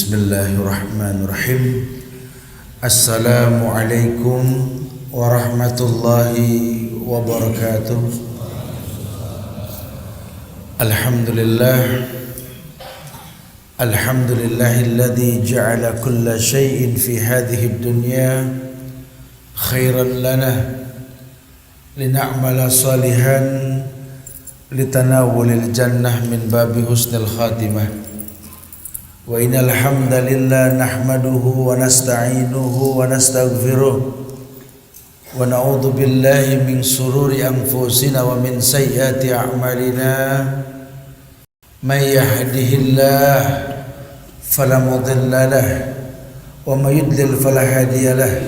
Bismillahirrahmanirrahim. Assalamualaikum warahmatullahi wabarakatuh. Alhamdulillahilladzi ja'ala kulla syai'in fi hadhihi dunya khairan lana lina'mala salihan litanawulil jannah min babi husnil khatimah. Wa innal hamdalillah nahmaduhu wa nasta'inuhu wa nastaghfiruh wa na'udzu billahi min sururi anfusina wa min sayyiati a'malina. May yahdihillah fala mudilla lahu wa may yudlil fala hadiya lahu.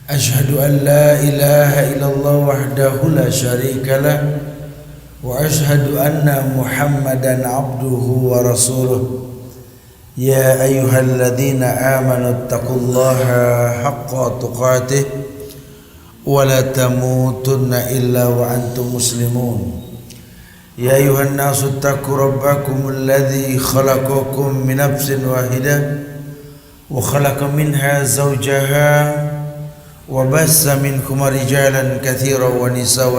Ashhadu an la ilaha illallah wahdahu la syarika lahu wa ashhadu anna Muhammadan abduhu wa rasuluh. Ya ayyuhalladzina amanu taqullaha haqqa tuqatih wa la tamutunna illa wa antum muslimun. Ya ayyuhan nasu taqu rabbakumul ladzi khalaqakum min nafsin wahidah wa khalaqa minha zawjaha wa bassa minkum rijalan katsiran wa nisaa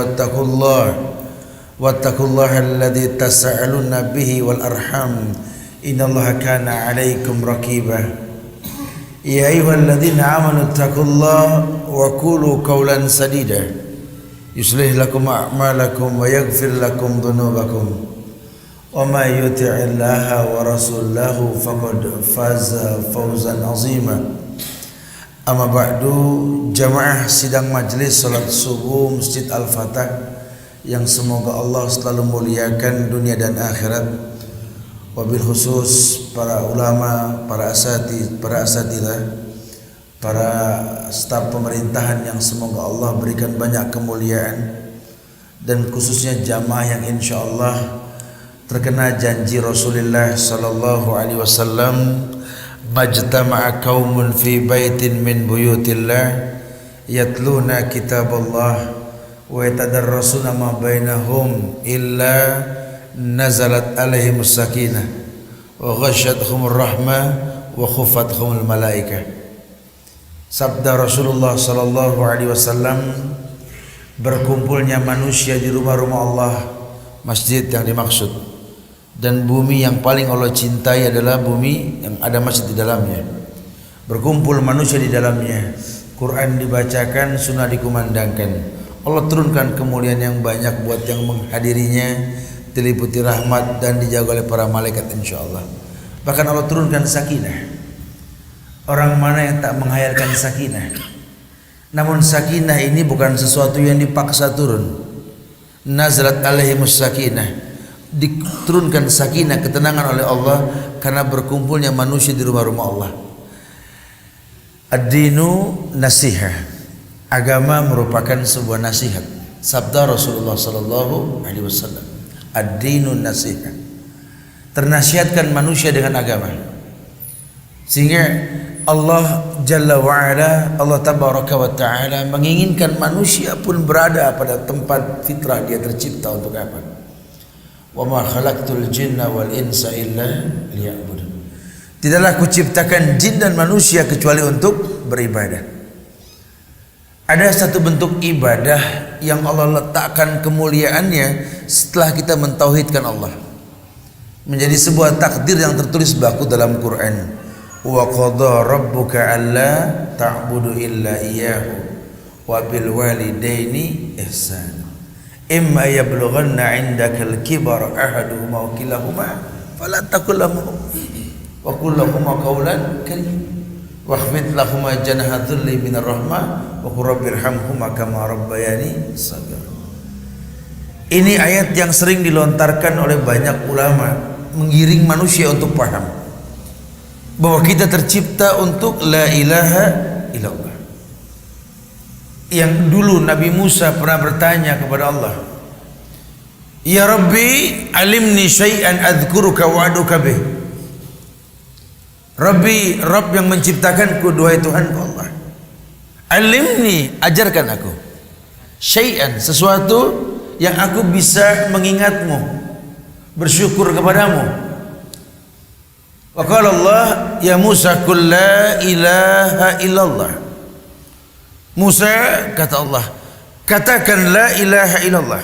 wattaqullaha alladzi tasaaluna bihi wal arham innallaha kana 'alaikum raqiba. Ya ayyuhalladzina amanu taqullaha wa qulu qawlan sadida yuslih lakum a'malakum wa yaghfir lakum dhunubakum wa may yuti'illaha wa rasulahu faqad faza fawzan 'azima. Amma ba'du, jamaah sidang majelis salat subuh Masjid Al-Fatah yang semoga Allah selalu muliakan dunia dan akhirat. Wabil khusus para ulama, para asatidzah, para staf pemerintahan yang semoga Allah berikan banyak kemuliaan, dan khususnya jamaah yang insyaallah terkena janji Rasulullah sallallahu alaihi wasallam, majtama'a qaumun fi baitin min buyutillah yatluna kitaballah wa yatadarrasuna ma bainahum illa nazalat alaihimus sakinah wa ghasyatuhumur rahmah wa khufathumul malaikah. Sabda Rasulullah sallallahu alaihi wasallam, berkumpulnya manusia di rumah-rumah Allah, masjid yang dimaksud, dan bumi yang paling Allah cintai adalah bumi yang ada masjid di dalamnya. Berkumpul manusia di dalamnya, Quran dibacakan, sunnah dikumandangkan, Allah turunkan kemuliaan yang banyak buat yang menghadirinya, diliputi rahmat dan dijaga oleh para malaikat insyaallah. Bahkan Allah turunkan sakinah. Orang mana yang tak menghayalkan sakinah? Namun sakinah ini bukan sesuatu yang dipaksa turun. Nazalat alaihimus sakinah, diturunkan sakinah, ketenangan oleh Allah karena berkumpulnya manusia di rumah-rumah Allah. Ad-dinu nasihah, agama merupakan sebuah nasihat. Sabda Rasulullah sallallahu alaihi wasallam, ad-dinun nasihat, ternasihatkan manusia dengan agama. Sehingga Allah Jalla wa'ala, Allah Tabaraka wa ta'ala menginginkan manusia pun berada pada tempat fitrah dia tercipta. Untuk apa? Wa ma khalaqtul jinna wal insa illa liya'budun. Tidaklah kuciptakan jin dan manusia kecuali untuk beribadah. Ada satu bentuk ibadah yang Allah letakkan kemuliaannya setelah kita mentauhidkan Allah, menjadi sebuah takdir yang tertulis baku dalam Quran. Wa qadha rabbuka alla ta'budu illa iyyahu wa bil walidaini ihsana imma yablughanna 'indakal kibara ahaduhuma wa kilahuma fala taqul lahum wa qul lahum qawlan karim wakhfid lahuma janaha dhulli minar rahmah wa qur rabbirhamhuma kama rabbayani shaghira. Ini ayat yang sering dilontarkan oleh banyak ulama, menggiring manusia untuk paham bahwa kita tercipta untuk la ilaha illallah. Yang dulu Nabi Musa pernah bertanya kepada Allah, ya Rabbi alimni syai'an adhkuruka wa aduka bih. Rabbi, Rabb yang menciptakanku, duhai Tuhanku Allah, alimni, ajarkan aku, syai'an, sesuatu yang aku bisa mengingatmu, bersyukur kepadamu, Wa qala Allah ya Musa qul la ilaha illallah. Musa, kata Allah, katakan la ilaha illallah.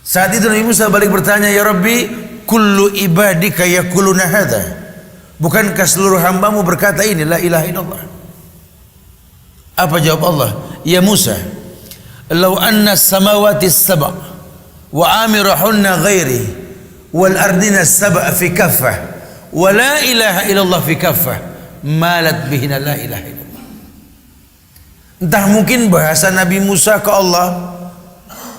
Saat itu Nabi Musa balik bertanya, ya Rabbi, kullu ibadika yaquluna hadza. Bukankah seluruh hambamu berkata ini la ilaha illallah? Apa jawab Allah? Ya Musa, law anna as-samawati as-sab' wa amirahunna ghairi wal ardina as-sab' fi kaffah wa la ilaha illallah fi kaffah malat bihina la ilaha illallah. Entah mungkin bahasa Nabi Musa ke Allah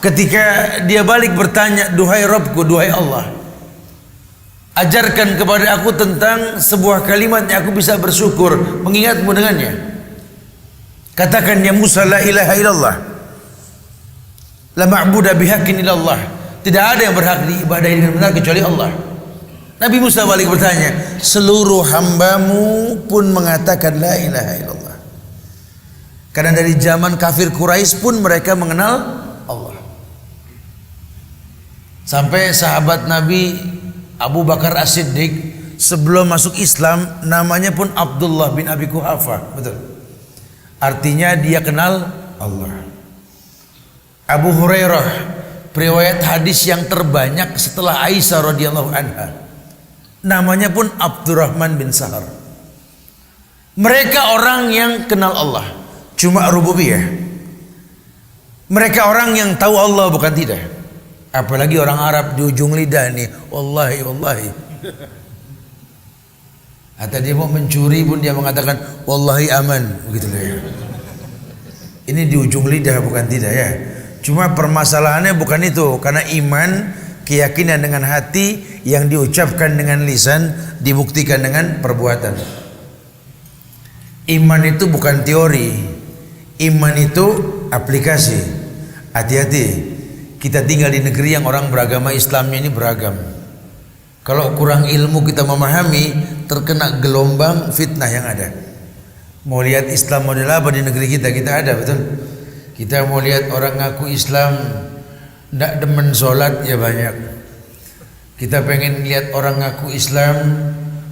ketika dia balik bertanya, duhai Rabbku, duhai Allah, ajarkan kepada aku tentang sebuah kalimat yang aku bisa bersyukur mengingatmu dengannya. Katakan ya Musa la ilaha illallah, la ma'budu bihaqqin illallah. Tidak ada yang berhak diibadahi dengan benar kecuali Allah. Nabi Musa balik bertanya, seluruh hambamu pun mengatakan la ilaha illallah. Karena dari zaman kafir Quraisy pun mereka mengenal Allah. Sampai sahabat Nabi Abu Bakar As-Siddiq sebelum masuk Islam namanya pun Abdullah bin Abi Quhafa, betul. Artinya dia kenal Allah. Abu Hurairah, periwayat hadis yang terbanyak setelah Aisyah radhiyallahu anha, namanya pun Abdurrahman bin Sahar. Mereka orang yang kenal Allah, cuma rububiyah. Mereka orang yang tahu Allah, bukan tidak. Apalagi orang Arab di ujung lidah nih, wallahi wallahi. Atau dia mau mencuri pun dia mengatakan wallahi aman, begitu ya. Ini di ujung lidah, bukan tidak ya. Cuma permasalahannya bukan itu, karena iman, keyakinan dengan hati yang diucapkan dengan lisan dibuktikan dengan perbuatan. Iman itu bukan teori, iman itu aplikasi. Hati-hati, kita tinggal di negeri yang orang beragama Islamnya ini beragam. Kalau kurang ilmu kita memahami, terkena gelombang fitnah yang ada. Mau lihat Islam model apa di negeri kita? Kita ada, betul. Kita mau lihat orang ngaku Islam ndak demen sholat, ya banyak. Kita pengen lihat orang ngaku Islam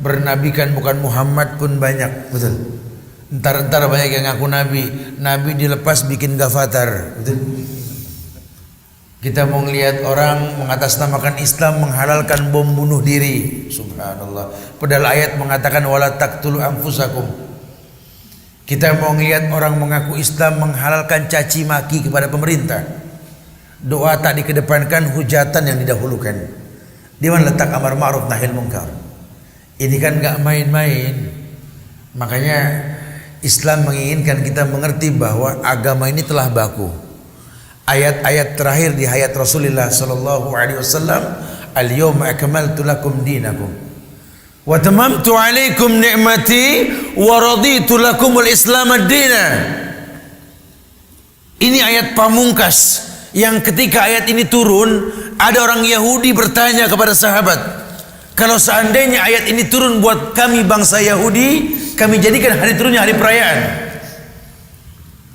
bernabikan bukan Muhammad pun banyak, betul. Entar banyak yang ngaku nabi, nabi dilepas bikin gavatar, betul. Kita mau ngelihat orang mengatasnamakan Islam menghalalkan bom bunuh diri, subhanallah. Padahal ayat mengatakan wala taqtulu anfusakum. Kita mau ngelihat orang mengaku Islam menghalalkan caci maki kepada pemerintah. Doa tak dikedepankan, hujatan yang didahulukan. Di mana letak amar ma'ruf nahi munkar? Ini kan enggak main-main. Makanya Islam menginginkan kita mengerti bahwa agama ini telah baku. Ayat-ayat terakhir di hayat Rasulullah sallallahu alaihi wasallam, al-yawma akmaltu lakum dinakum wa tamamtu alaikum ni'mati wa raditu lakumul Islam ad-dina. Ini ayat pamungkas yang ketika ayat ini turun, ada orang Yahudi bertanya kepada sahabat, kalau seandainya ayat ini turun buat kami bangsa Yahudi, kami jadikan hari turunnya hari perayaan.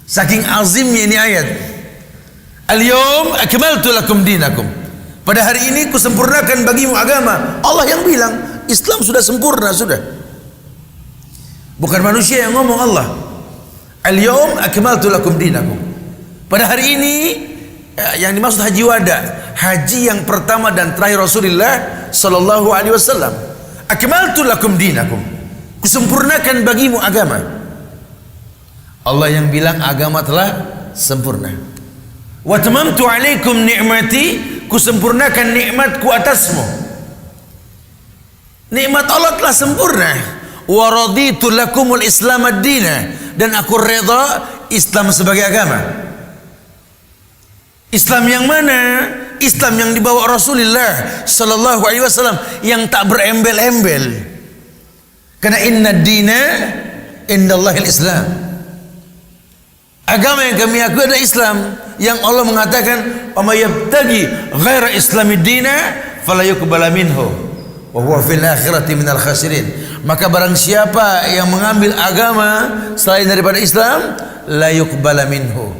Saking azimnya ini ayat. Al-yawm akmaltu lakum dinakum. Pada hari ini kusempurnakan bagimu agama. Allah yang bilang, Islam sudah sempurna, sudah. Bukan manusia yang ngomong, Allah. Al-yawm akmaltu lakum dinakum. Pada hari ini yang dimaksud haji wada, haji yang pertama dan terakhir Rasulullah sallallahu alaihi wasallam. Akmaltu lakum dinakum. Kusempurnakan bagimu agama. Allah yang bilang agama telah sempurna. Wa tamamtu alaikum ni'mati, kusempurnakan nikmatku atasmu. Nikmat Allah telah sempurna. Wa raditu lakumul Islam ad-dina, dan aku redha Islam sebagai agama. Islam yang mana? Islam yang dibawa Rasulullah sallallahu alaihi wasallam, yang tak berembel-embel. Karena inna ad-dina indallahil Islam. Agama yang kami akui adalah Islam, yang Allah mengatakan wa may yabtaghi ghaira islamid dina fala yuqbala minhu wa huwa fil akhirati minal khasirin. Maka barang siapa yang mengambil agama selain daripada Islam, la yuqbala minhu,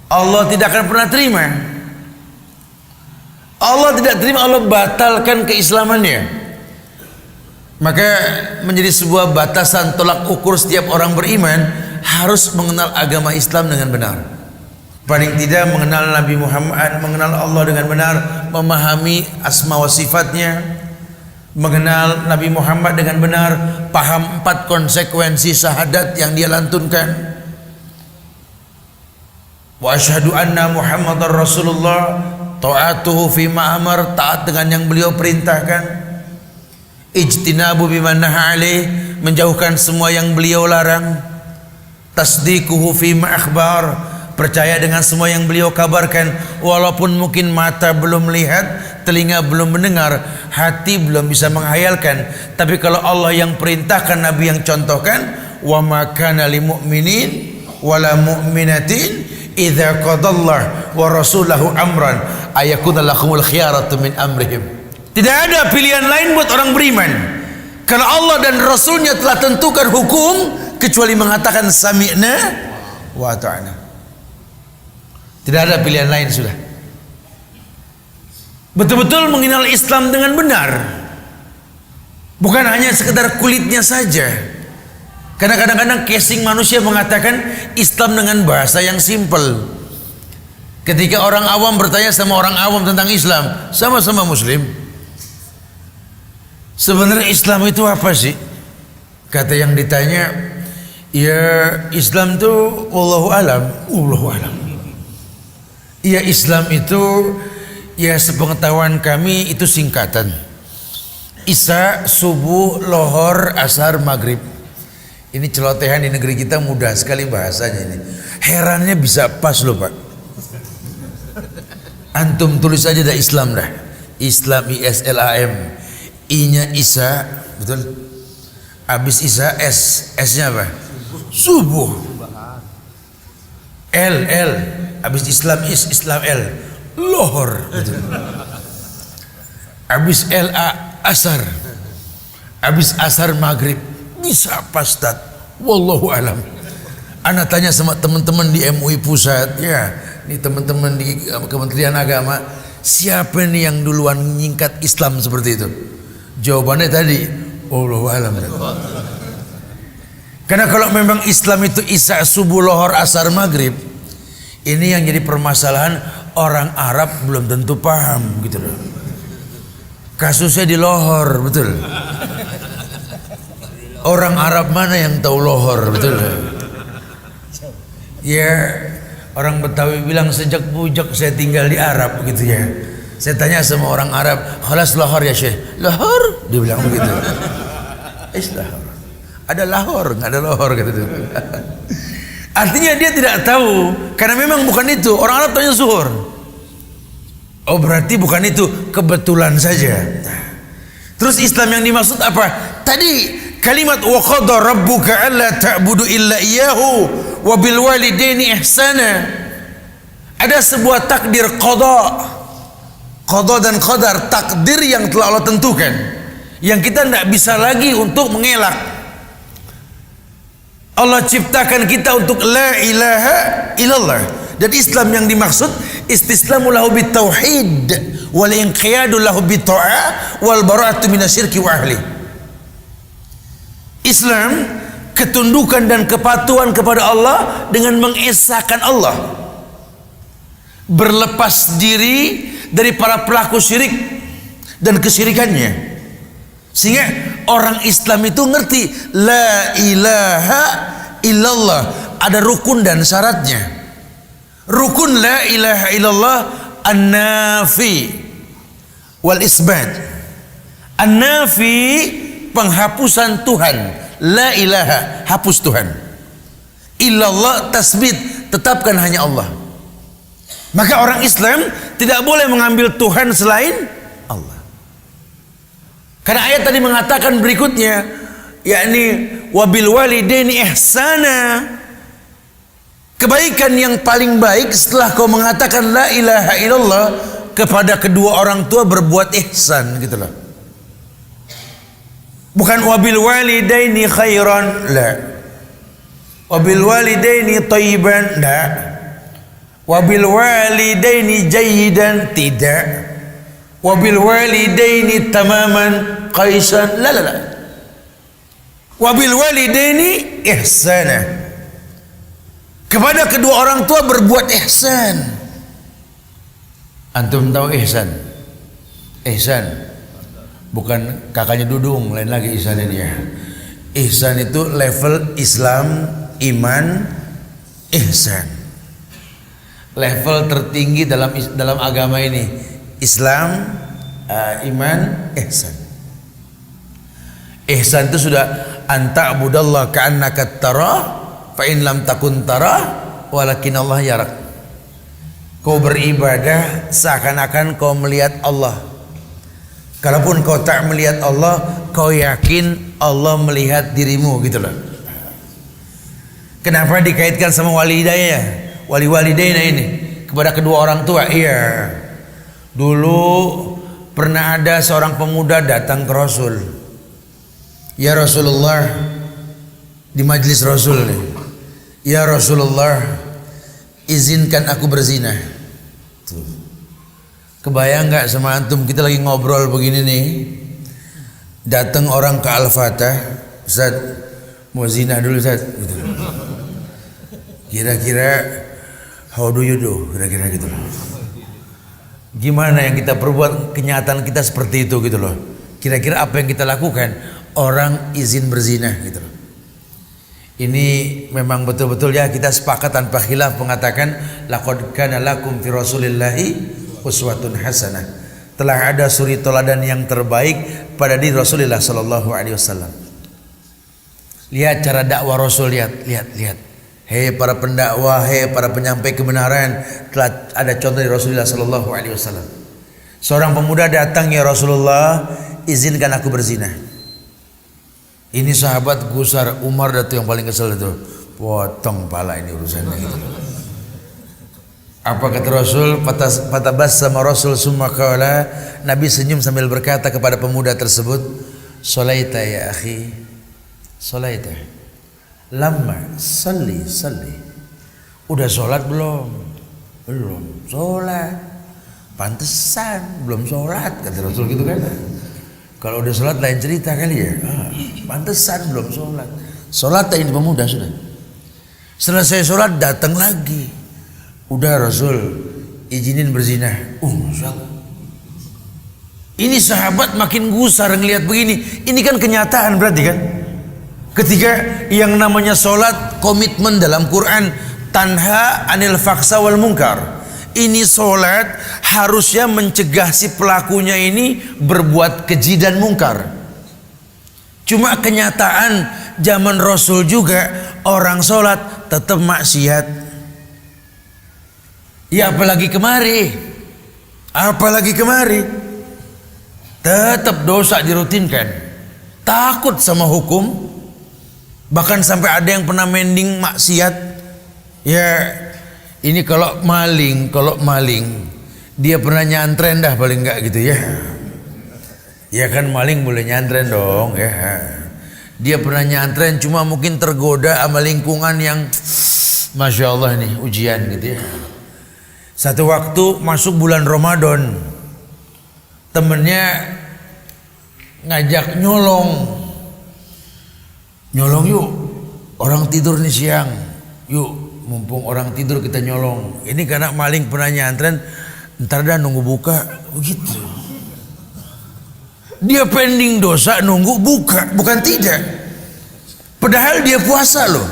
Allah tidak akan pernah terima. Allah tidak terima, Allah batalkan keislamannya. Maka menjadi sebuah batasan tolak ukur setiap orang beriman harus mengenal agama Islam dengan benar. Paling tidak mengenal Nabi Muhammad, mengenal Allah dengan benar, memahami asma wa sifatnya, mengenal Nabi Muhammad dengan benar, paham 4 konsekuensi syahadat yang dia lantunkan. Wa asyhadu anna Muhammadar Rasulullah, ta'atuhu fima amar, taat dengan yang beliau perintahkan. Ijtinabu bima naha alaih, menjauhkan semua yang beliau larang. Tasdiquhu fima akhbar, percaya dengan semua yang beliau kabarkan, walaupun mungkin mata belum melihat, telinga belum mendengar, hati belum bisa menghayalkan. Tapi kalau Allah yang perintahkan, Nabi yang contohkan, wa ma kana lil mu'minin wala mu'minatin idza qadallahu wa rasulahu amran ayakuna lahumul khiyaratu min amrihim. Tidak ada pilihan lain buat orang beriman. Kalau Allah dan Rasulnya telah tentukan hukum, kecuali mengatakan sami'na wa ata'na. Tidak ada pilihan lain sudah. Betul-betul mengenal Islam dengan benar, bukan hanya sekedar kulitnya saja. Karena kadang-kadang casing manusia mengatakan Islam dengan bahasa yang simpel. Ketika orang awam bertanya sama orang awam tentang Islam, sama-sama Muslim, sebenarnya Islam itu apa sih? Kata yang ditanya, ya Islam itu wallahu alam, wallahu alam. Ya Islam itu, ya sepengetahuan kami itu singkatan. Isya, subuh, lohor, asar, maghrib. Ini celotehan di negeri kita mudah sekali bahasanya ini. Herannya bisa pas loh Pak. Antum tulis aja dah Islam dah. Islam, ISLAM. I-nya Isya, betul? Habis Isya S-nya apa? Subuh. L. Habis Islam Islam L. Lohor, betul. Habis LA asar. Habis asar maghrib. Bisa pas Tad. Wallahu alam. Ana tanya sama teman-teman di MUI pusat, ya, ini teman-teman di Kementerian Agama, siapa nih yang duluan nyingkat Islam seperti itu? Jawabannya tadi, wallahu alam. Karena kalau memang Islam itu Isya, subuh, lohor, asar, maghrib, ini yang jadi permasalahan, orang Arab belum tentu paham gitu loh. Kasusnya di lohor, betul. Orang Arab mana yang tahu lohor, betul. Ya, orang Betawi bilang sejak bujak saya tinggal di Arab gitu ya. Saya tanya sama orang Arab, khalas lahor ya Syekh? Lahor? Dia bilang begitu. Lahor. Ada lahor, nggak ada lahor gitu. Artinya dia tidak tahu, karena memang bukan itu. Orang Arab tanya zuhur. Oh berarti bukan itu, kebetulan saja. Terus Islam yang dimaksud apa? Tadi kalimat wa qada rabbuka alla ta'budu illa iyyahu wa bil walidaini ihsana. Ada sebuah takdir qada. Qada dan qadar, takdir yang telah Allah tentukan, yang kita tidak bisa lagi untuk mengelak. Allah ciptakan kita untuk la ilaha illallah. Dan Islam yang dimaksud istislamu lahu bitauhid wal inqiyadu lahu bitta'ah wal bara'atu minasyirki wa ahli. Islam ketundukan dan kepatuhan kepada Allah dengan mengesahkan Allah, berlepas diri dari para pelaku syirik dan kesyirikannya, sehingga orang Islam itu ngerti la ilaha illallah, ada rukun dan syaratnya. Rukun la ilaha illallah an-nafi wal isbat. An-nafi penghapusan Tuhan, la ilaha hapus Tuhan, illallah tasbit tetapkan hanya Allah. Maka orang Islam tidak boleh mengambil Tuhan selain Allah. Karena ayat tadi mengatakan berikutnya, yakni wabil walidaini ihsana. Kebaikan yang paling baik setelah kau mengatakan la ilaha illallah, kepada kedua orang tua berbuat ihsan gitu loh. Bukan wabil walidaini khairan, la. Wabil walidaini thayyiban, la. Wabil walidaini jayyidan, tidak. Wabil walidaini tamaman qaisan, la. Wabil walidaini ihsana. Kepada kedua orang tua berbuat ihsan. Antum tahu ihsan? Ihsan bukan kakaknya Dudung, lain lagi ihsan ini ya. Ihsan itu level Islam, iman, ihsan. Level tertinggi dalam agama ini Islam, iman, ihsan. Ihsan itu sudah anta budallah ka'annaka tarah fa in lam takun tarah walakin Allah yarak. Kau beribadah seakan-akan kau melihat Allah. Kalaupun kau tak melihat Allah, kau yakin Allah melihat dirimu, gitu loh. Kenapa dikaitkan sama walidaynya? Wali-walidayna ini kepada kedua orang tua. Iya. Dulu pernah ada seorang pemuda datang ke Rasul. Ya Rasulullah, di majlis Rasul nih. Ya Rasulullah, izinkan aku berzina. Tuh. Kebayang nggak sama antum, kita lagi ngobrol begini nih, datang orang ke Al-Fatah, Ustaz mau zina dulu Ustaz, gitu. Kira-kira how do you do, kira-kira gitu loh. Gimana yang kita perbuat, kenyataan kita seperti itu gitu loh. Kira-kira apa yang kita lakukan, orang izin berzina gitu loh. Ini memang betul-betul ya kita sepakat tanpa khilaf mengatakan laqad kana lakum fi rasulillahi uswatun hasanah. Telah ada suri teladan yang terbaik pada diri Rasulullah sallallahu alaihi wasallam. Lihat cara dakwah Rasul, lihat. Hei para pendakwah, hei para penyampai kebenaran, telah ada contoh dari Rasulullah sallallahu alaihi wasallam. Seorang pemuda datang, ya Rasulullah, izinkan aku berzina. Ini sahabat gusar, Umar itu yang paling kesel itu. Potong pala ini urusannya gitu. Apa kata Rasul? Fatabas sama Rasul summa qala, Nabi senyum sambil berkata kepada pemuda tersebut, "Shalaita ya akhi, shalaita." Lama salli. Udah sholat belum? Belum sholat. Pantesan belum sholat, kata Rasul gitu kan. Kalau udah sholat lain cerita kali ya. Pantesan belum sholat. Sholat ini pemuda sudah. Selesai sholat datang lagi. Udah Rasul, izinin berzina. Masya Allah. Ini sahabat makin gusar ngelihat begini. Ini kan kenyataan berarti kan. Ketika yang namanya sholat, komitmen dalam Quran, tanha anil faksa wal munkar. Ini sholat harusnya mencegah si pelakunya ini berbuat keji dan mungkar. Cuma kenyataan zaman Rasul juga orang sholat tetap maksiat. Ya apalagi kemari tetap dosa dirutinkan, takut sama hukum. Bahkan sampai ada yang pernah mending maksiat. Ya ini kalau maling dia pernah nyantren dah paling enggak gitu ya. Ya kan maling boleh nyantren dong ya. Dia pernah nyantren, cuma mungkin tergoda sama lingkungan yang Masya Allah nih ujian gitu ya. Satu waktu masuk bulan Ramadan, temennya ngajak nyolong yuk, orang tidur nih siang, yuk mumpung orang tidur kita nyolong. Ini karena maling pernah nyantren, ntar dah nunggu buka, begitu. Dia pending dosa nunggu buka, bukan tidak. Padahal dia puasa loh.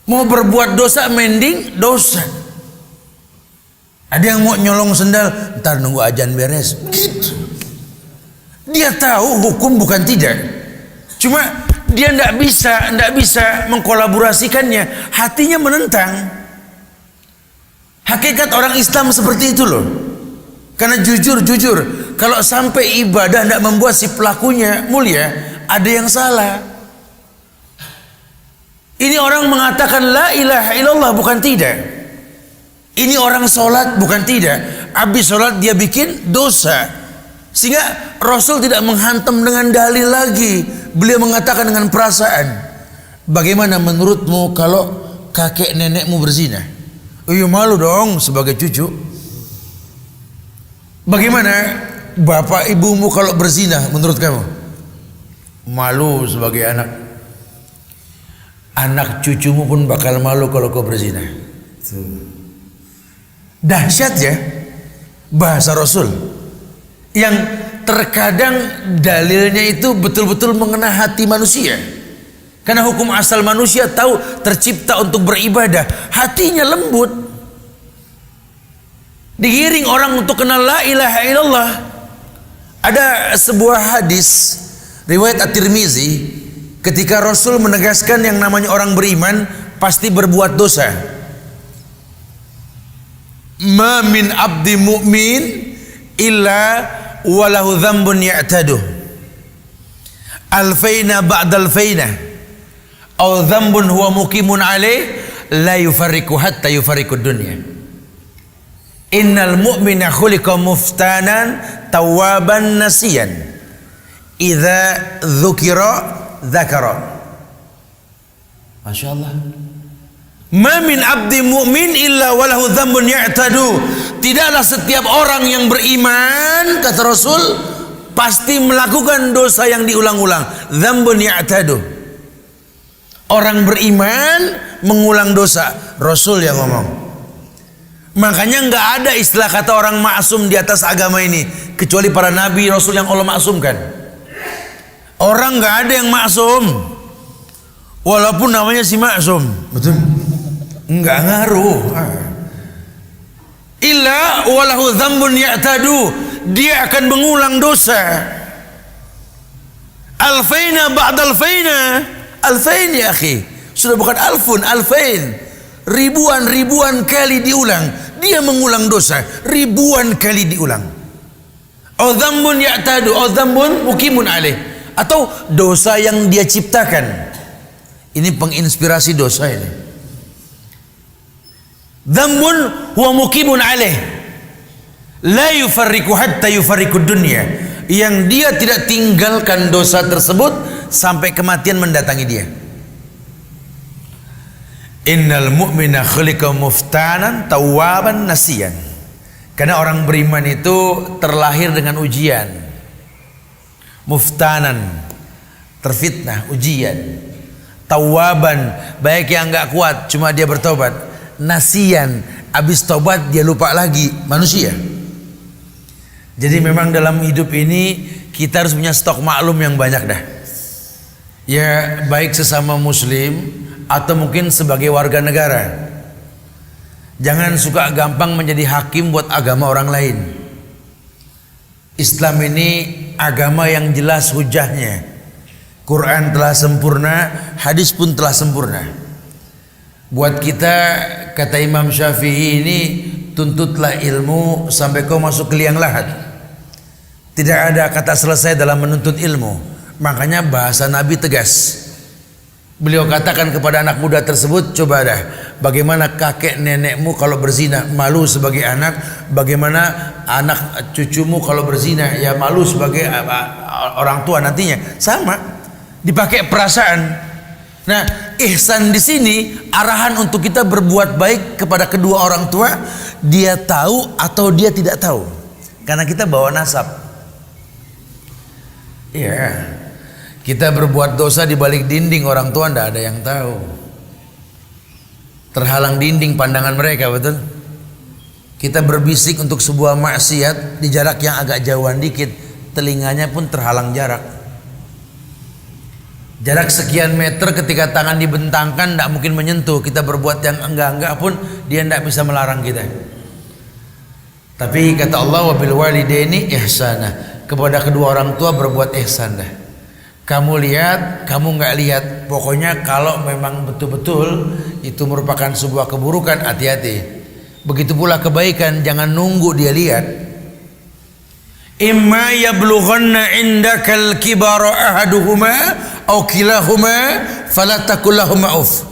Mau berbuat dosa mending dosa. Ada yang mau nyolong sendal, ntar nunggu ajan beres, gitu. Dia tahu hukum bukan tidak. Cuma dia tidak bisa mengkolaborasikannya, hatinya menentang. Hakikat orang Islam seperti itu loh. Karena jujur, kalau sampai ibadah tidak membuat si pelakunya mulia, ada yang salah. Ini orang mengatakan la ilaha illallah, bukan tidak. Ini orang sholat, bukan tidak. Habis sholat dia bikin dosa. Sehingga Rasul tidak menghantam dengan dalil lagi. Beliau mengatakan dengan perasaan. Bagaimana menurutmu kalau kakek nenekmu berzina? Iya malu dong sebagai cucu. Bagaimana bapak ibumu kalau berzina menurut kamu? malu sebagai anak. Anak cucumu pun bakal malu kalau kau berzina. Dahsyat ya bahasa Rasul yang terkadang dalilnya itu betul-betul mengena hati manusia. Karena hukum asal manusia tahu tercipta untuk beribadah, hatinya lembut. Digiring orang untuk kenal la ilaha illallah. Ada sebuah hadis riwayat At-Tirmizi ketika Rasul menegaskan yang namanya orang beriman pasti berbuat dosa. Ma min abdi mu'min illa walahu dzambun ya'taduh alfaina ba'dal faina aw dzambun huwa muqimun alaih la yufarriqu hatta yufarriqud dunya. Innal mu'mina khuliqa muftanan tawwaban nasiyan idza dzukira dzakara. Masya Allah. Ma min abdi mu'min illa walahu dzambun ya'tadu. Tidaklah setiap orang yang beriman, kata Rasul, pasti melakukan dosa yang diulang-ulang. Dzambun ya'tadu. Orang beriman mengulang dosa. Rasul yang ngomong. Makanya nggak ada istilah kata orang maksum di atas agama ini kecuali para nabi Rasul yang Allah maksumkan. Orang nggak ada yang maksum, walaupun namanya si maksum, betul? Nggak ngaruh. Illa walahu dzambun ya'tadu, dia akan mengulang dosa. Alfaina ba'dal faina, alfain ya akhi, sudah bukan alfun, alfain. Ribuan kali diulang, dia mengulang dosa ribuan kali diulang. Au dzambun ya'tadu, au dzambun muqimun alaih, atau dosa yang dia ciptakan. Ini penginspirasi dosa ini. Dzambun huwa muqimun alaih la yufarriqu hatta yufarriqud dunya, yang dia tidak tinggalkan dosa tersebut sampai kematian mendatangi dia. Innal mu'mina khuliqa muftanan tawwaban nasiyan. Karena orang beriman itu terlahir dengan ujian. Muftanan, terfitnah, ujian. Tawwaban, baik yang enggak kuat cuma dia bertobat. Nasiyan, habis tobat dia lupa lagi, manusia. Jadi memang dalam hidup ini kita harus punya stok maklum yang banyak dah. Ya, baik sesama muslim atau mungkin sebagai warga negara. Jangan suka gampang menjadi hakim buat agama orang lain. Islam ini agama yang jelas hujahnya. Quran telah sempurna, hadis pun telah sempurna. Buat kita, kata Imam Syafi'i ini, tuntutlah ilmu sampai kau masuk ke liang lahat. Tidak ada kata selesai dalam menuntut ilmu. Makanya bahasa Nabi tegas. Beliau katakan kepada anak muda tersebut, coba dah, bagaimana kakek nenekmu kalau berzina, malu sebagai anak. Bagaimana anak cucumu kalau berzina, ya malu sebagai orang tua nantinya. Sama, dipakai perasaan. Nah, ihsan di sini arahan untuk kita berbuat baik kepada kedua orang tua, dia tahu atau dia tidak tahu, karena kita bawa nasab. Iya. Kita berbuat dosa di balik dinding orang tua, tidak ada yang tahu. Terhalang dinding pandangan mereka, betul? Kita berbisik untuk sebuah maksiat di jarak yang agak jauhan dikit, telinganya pun terhalang jarak. Jarak sekian meter ketika tangan dibentangkan tidak mungkin menyentuh. Kita berbuat yang enggak-enggak pun dia tidak bisa melarang kita. Tapi kata Allah, wabil walidaini ihsana, kepada kedua orang tua berbuat ihsan dah. Kamu lihat, kamu nggak lihat, pokoknya kalau memang betul-betul itu merupakan sebuah keburukan, hati-hati. Begitu pula kebaikan, jangan nunggu dia lihat. Imma yablughanna indakal kibara ahaduhuma aw kilahuma fala taqul lahumā uff.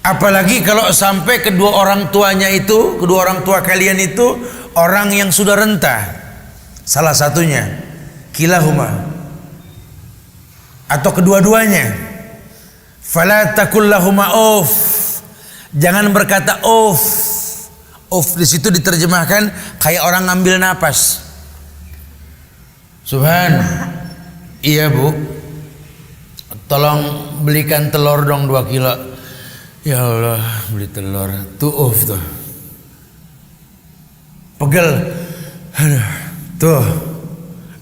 Apalagi kalau sampai kedua orang tuanya itu, kedua orang tua kalian itu orang yang sudah renta, salah satunya kilahuma atau kedua-duanya, fala taqul lahumā uff, jangan berkata uff. Uff di situ diterjemahkan kayak orang ngambil napas. Subhan, Iya bu, tolong belikan telur dong 2 kilo. Ya Allah, beli telur tuh tuh pegel. Aduh, tuh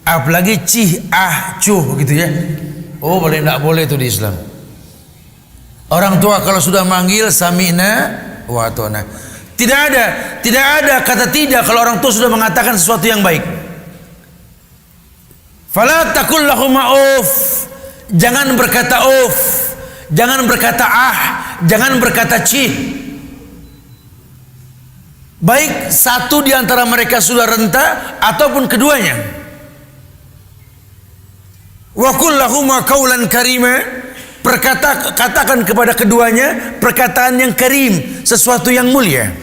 apalagi cuh gitu ya. Oh boleh enggak boleh itu di Islam. Orang tua kalau sudah manggil sami'na wa ata'na. Tidak ada kata tidak kalau orang tua sudah mengatakan sesuatu yang baik. Fala taqul lahum uff. Jangan berkata uff, jangan berkata jangan berkata cih. Baik satu di antara mereka sudah renta ataupun keduanya. Wa qul lahum qawlan karima. Katakan kepada keduanya perkataan yang karim, sesuatu yang mulia.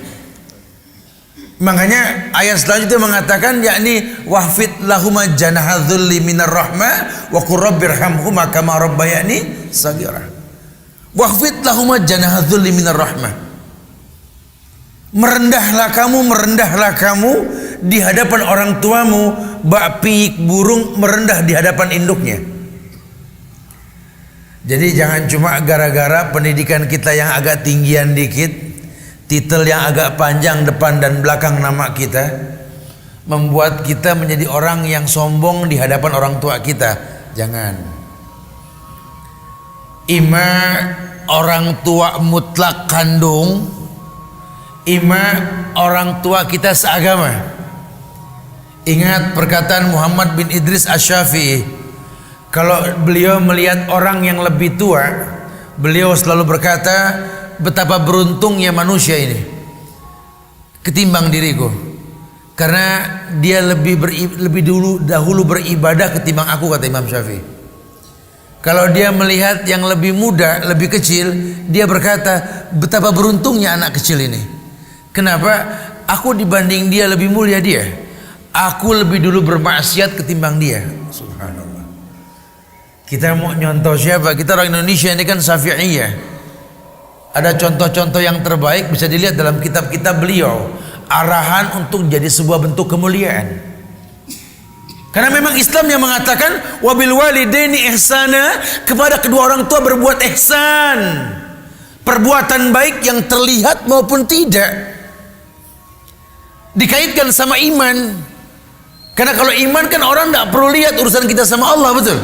Makanya ayat selanjutnya mengatakan yakni wahfid lahuma janahadzulli minar rahmah wa qur rabbirhamhuma kama rabbayani shaghira. Wahfid lahuma janahadzulli minar rahmah. Merendahlah kamu di hadapan orang tuamu, bak piik burung merendah di hadapan induknya. Jadi jangan cuma gara-gara pendidikan kita yang agak tinggian dikit, titel yang agak panjang depan dan belakang nama kita, membuat kita menjadi orang yang sombong di hadapan orang tua kita. Jangan. Ima orang tua mutlak kandung, ima orang tua kita seagama. Ingat perkataan Muhammad bin Idris Asy-Syafi'i. Kalau beliau melihat orang yang lebih tua, beliau selalu berkata, betapa beruntungnya manusia ini ketimbang diriku, karena dia lebih dahulu beribadah ketimbang aku, kata Imam Syafi'i. Kalau dia melihat yang lebih muda, lebih kecil, dia berkata, betapa beruntungnya anak kecil ini. Kenapa? Aku dibanding dia lebih mulia dia. Aku lebih dulu bermaksiat ketimbang dia. Subhanallah. Kita mau nyontoh siapa? Kita orang Indonesia ini kan Syafi'iyah. Ada contoh-contoh yang terbaik bisa dilihat dalam kitab-kitab beliau. Arahan untuk jadi sebuah bentuk kemuliaan. Karena memang Islam yang mengatakan wabil walidaini ihsana, kepada kedua orang tua berbuat ihsan. Perbuatan baik yang terlihat maupun tidak. Dikaitkan sama iman. Karena kalau iman kan orang tidak perlu lihat urusan kita sama Allah, betul?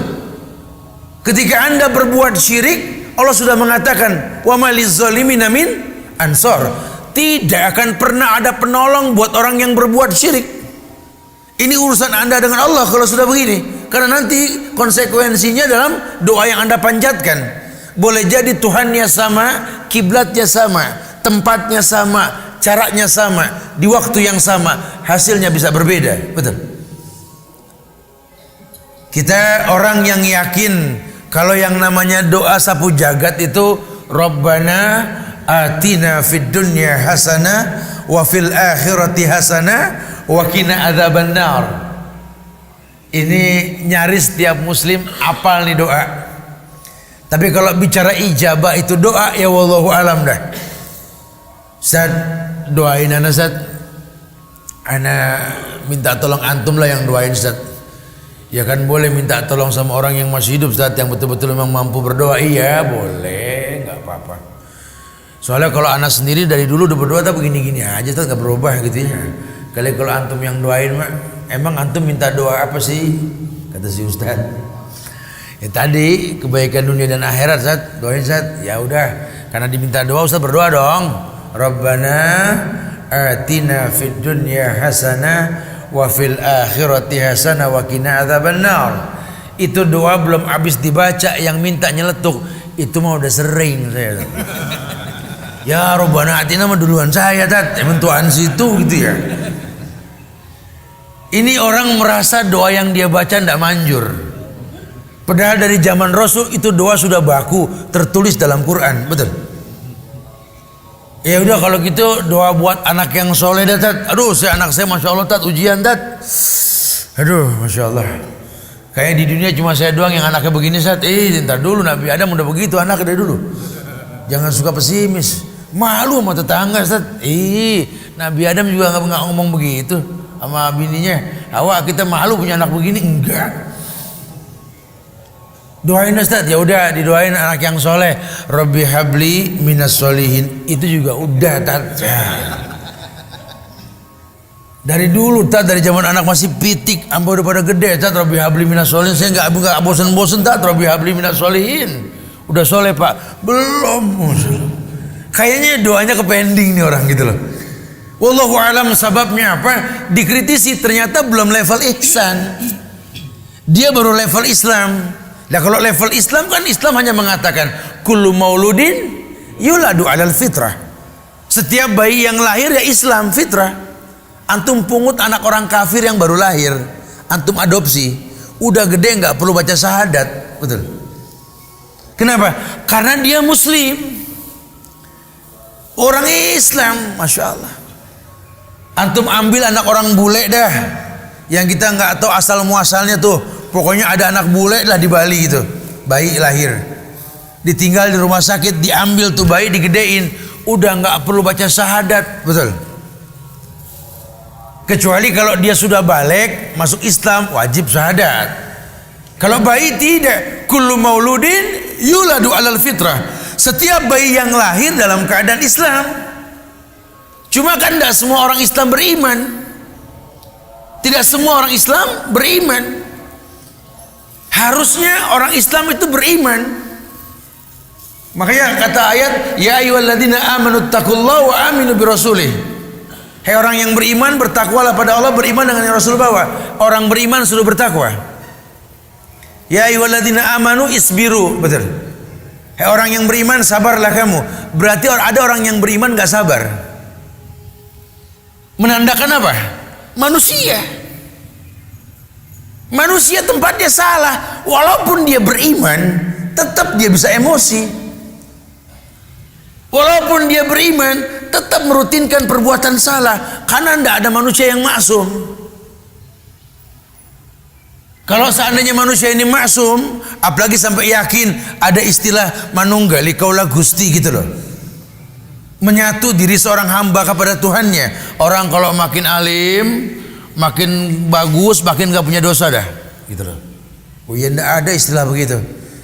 Ketika Anda berbuat syirik, Allah sudah mengatakan wa maliz zalimina min ansor. Tidak akan pernah ada penolong buat orang yang berbuat syirik. Ini urusan Anda dengan Allah kalau sudah begini. Karena nanti konsekuensinya dalam doa yang Anda panjatkan. Boleh jadi Tuhannya sama, kiblatnya sama, tempatnya sama, caranya sama, di waktu yang sama, hasilnya bisa berbeda. Betul? Kita orang yang yakin kalau yang namanya doa sapu jagat itu Rabbana atina fid dunya hasanah wa fil akhirati hasanah wa qina adzabannar. Ini nyaris setiap muslim apal nih doa. Tapi kalau bicara ijabah itu doa, ya wallahu alam dah. Ustaz, doain ana Ustaz. Ana minta tolong antum lah yang doain Ustaz. Ya kan boleh minta tolong sama orang yang masih hidup Ustaz, yang betul-betul memang mampu berdoa. Iya boleh, nggak apa-apa. Soalnya kalau anak sendiri dari dulu udah berdoa tapi begini-gini aja Ustaz, nggak berubah gitu ya. Kali kalau antum yang doain mak, emang antum minta doa apa sih? Kata si Ustaz. Ya tadi kebaikan dunia dan akhirat Ustaz, doain Ustaz. Ya udah, karena diminta doa Ustaz berdoa dong. Rabbana atina fid dunya hasanah wa fil akhirati hasanah wa qina adzabannar. Itu doa belum habis dibaca yang minta nyeletuk, itu mah udah sering saya. Ya Rabbana atina mah duluan saya Tat, emang Tuhan situ gitu ya. Ini orang merasa doa yang dia baca tidak manjur. Padahal dari zaman Rasul itu doa sudah baku, tertulis dalam Quran, betul? Ya udah kalau gitu doa buat anak yang soleh dah Tat. Aduh anak saya masya Allah Tat, ujian Tat. Aduh masya Allah. Kayak di dunia cuma saya doang yang anaknya begini Tat. Ntar dulu Nabi Adam udah begitu anaknya dari dulu. Jangan suka pesimis. Malu sama tetangga Tat. Nabi Adam juga nggak ngomong begitu sama bininya. Awak kita malu punya anak begini? Enggak. Doain Ustaz, ya udah didoain anak yang soleh. Rabbi habli minas solihin, itu juga udah Tat. Dari dulu Tat, dari zaman anak masih pitik sampai udah pada gede Tat, Rabbi habli minas solihin. Saya nggak bosan-bosan Tat, Rabbi habli minas solihin. Udah soleh Pak? Belum. Kayaknya doanya kepending nih orang gitu loh. Wallahu alam sebabnya apa? Dikritisi ternyata belum level ihsan. Dia baru level Islam. Nah kalau level Islam kan Islam hanya mengatakan kullu mauludin yuladu alal fitrah. Setiap bayi yang lahir ya Islam, fitrah. Antum pungut anak orang kafir yang baru lahir, antum adopsi, udah gede nggak perlu baca syahadat, betul? Kenapa? Karena dia Muslim, orang Islam, masya Allah. Antum ambil anak orang bule dah, yang kita nggak tahu asal muasalnya tuh, pokoknya ada anak bule lah di Bali gitu, bayi lahir, ditinggal di rumah sakit, diambil tuh bayi digedein, udah nggak perlu baca syahadat, betul? Kecuali kalau dia sudah balik masuk Islam wajib syahadat. Kalau bayi tidak, kullu mauludin yuladu alal fitrah. Setiap bayi yang lahir dalam keadaan Islam. Cuma kan tidak semua orang Islam beriman. Tidak semua orang Islam beriman. Harusnya orang Islam itu beriman. Makanya kata ayat, ya ayyuhalladzina amanu taqullaha wa aminu birasulih. Hai orang yang beriman, bertakwalah pada Allah, beriman dengan yang Rasul bawa. Orang beriman sudah bertakwa. Ya ayyuhalladzina amanu isbiru, betul. Hai orang yang beriman, sabarlah kamu. Berarti ada orang yang beriman gak sabar. Menandakan apa? Manusia. Manusia tempatnya salah. Walaupun dia beriman, tetap dia bisa emosi. Walaupun dia beriman, tetap merutinkan perbuatan salah. Karena tidak ada manusia yang maksum. Kalau seandainya manusia ini maksum, apalagi sampai yakin ada istilah manunggali kaulah gusti gitu loh, menyatu diri seorang hamba kepada Tuhannya. Orang kalau makin alim, makin bagus, makin gak punya dosa dah gitu loh. Oh iya, tidak ada istilah begitu.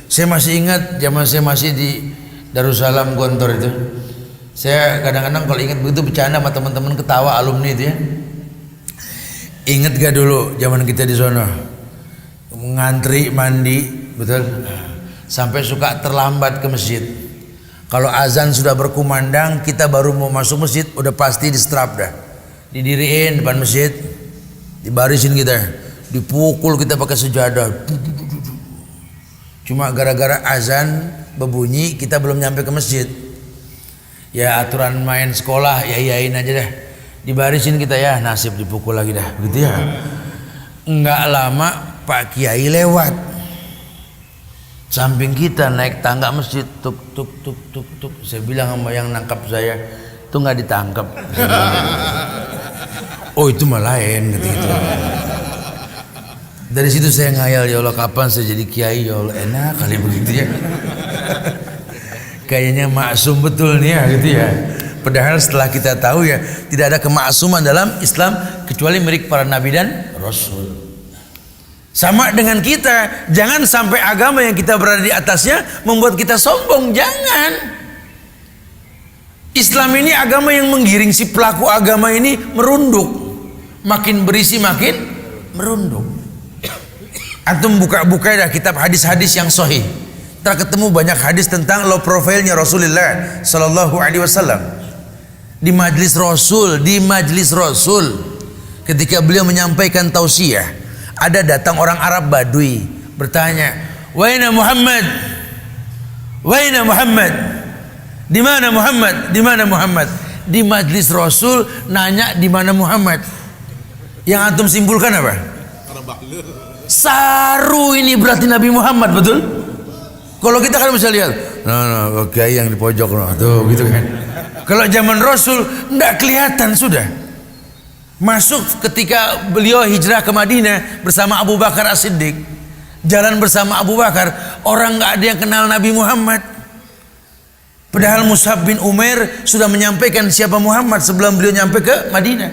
Saya masih ingat zaman saya masih di Darussalam Gontor itu, saya kadang-kadang kalau ingat begitu bercanda sama teman-teman, ketawa alumni itu ya. Ingat gak dulu zaman kita di sono ngantri mandi, betul, sampai suka terlambat ke masjid. Kalau azan sudah berkumandang, kita baru mau masuk masjid, udah pasti di strap dah, didiriin depan masjid, dibarisin kita, dipukul kita pakai sejadah. Cuma gara-gara azan berbunyi, kita belum nyampe ke masjid. Ya aturan main sekolah, ya iyain aja dah, dibarisin kita ya, nasib dipukul lagi dah, begitu ya. Enggak lama Pak Kiai lewat samping kita, naik tangga masjid, tuk tuk tuk tuk tuk. Saya bilang sama yang nangkap saya, itu nggak ditangkap. Oh itu mah lain gitu. Dari situ saya ngayal, ya Allah kapan saya jadi kiai, ya Allah enak kali begitu ya. Kayaknya maksum betul nih ya gitu ya. Padahal setelah kita tahu ya tidak ada kemaksuman dalam Islam kecuali milik para nabi dan rasul. Sama dengan kita, jangan sampai agama yang kita berada di atasnya membuat kita sombong, jangan. Islam ini agama yang menggiring si pelaku agama ini merunduk, makin berisi makin merunduk. Antum buka-buka dah kitab hadis-hadis yang sahih, terketemu banyak hadis tentang low profile-nya Rasulullah Sallallahu Alaihi Wasallam. Di majlis Rasul, ketika beliau menyampaikan tausiah, ada datang orang Arab Badui bertanya, "Waina Muhammad? Waina Muhammad? Di mana Muhammad? Di mana Muhammad?" Di majlis Rasul nanya di mana Muhammad. Yang antum simpulkan apa? Saru ini berarti Nabi Muhammad, betul? Kalau kita kan bisa lihat, nah, kiai yang di pojok, tuh gitu kan. Kalau zaman Rasul enggak kelihatan sudah. Masuk ketika beliau hijrah ke Madinah bersama Abu Bakar As-Siddiq, jalan bersama Abu Bakar, orang nggak ada yang kenal Nabi Muhammad. Padahal Mus'ab bin Umair sudah menyampaikan siapa Muhammad sebelum beliau nyampe ke Madinah.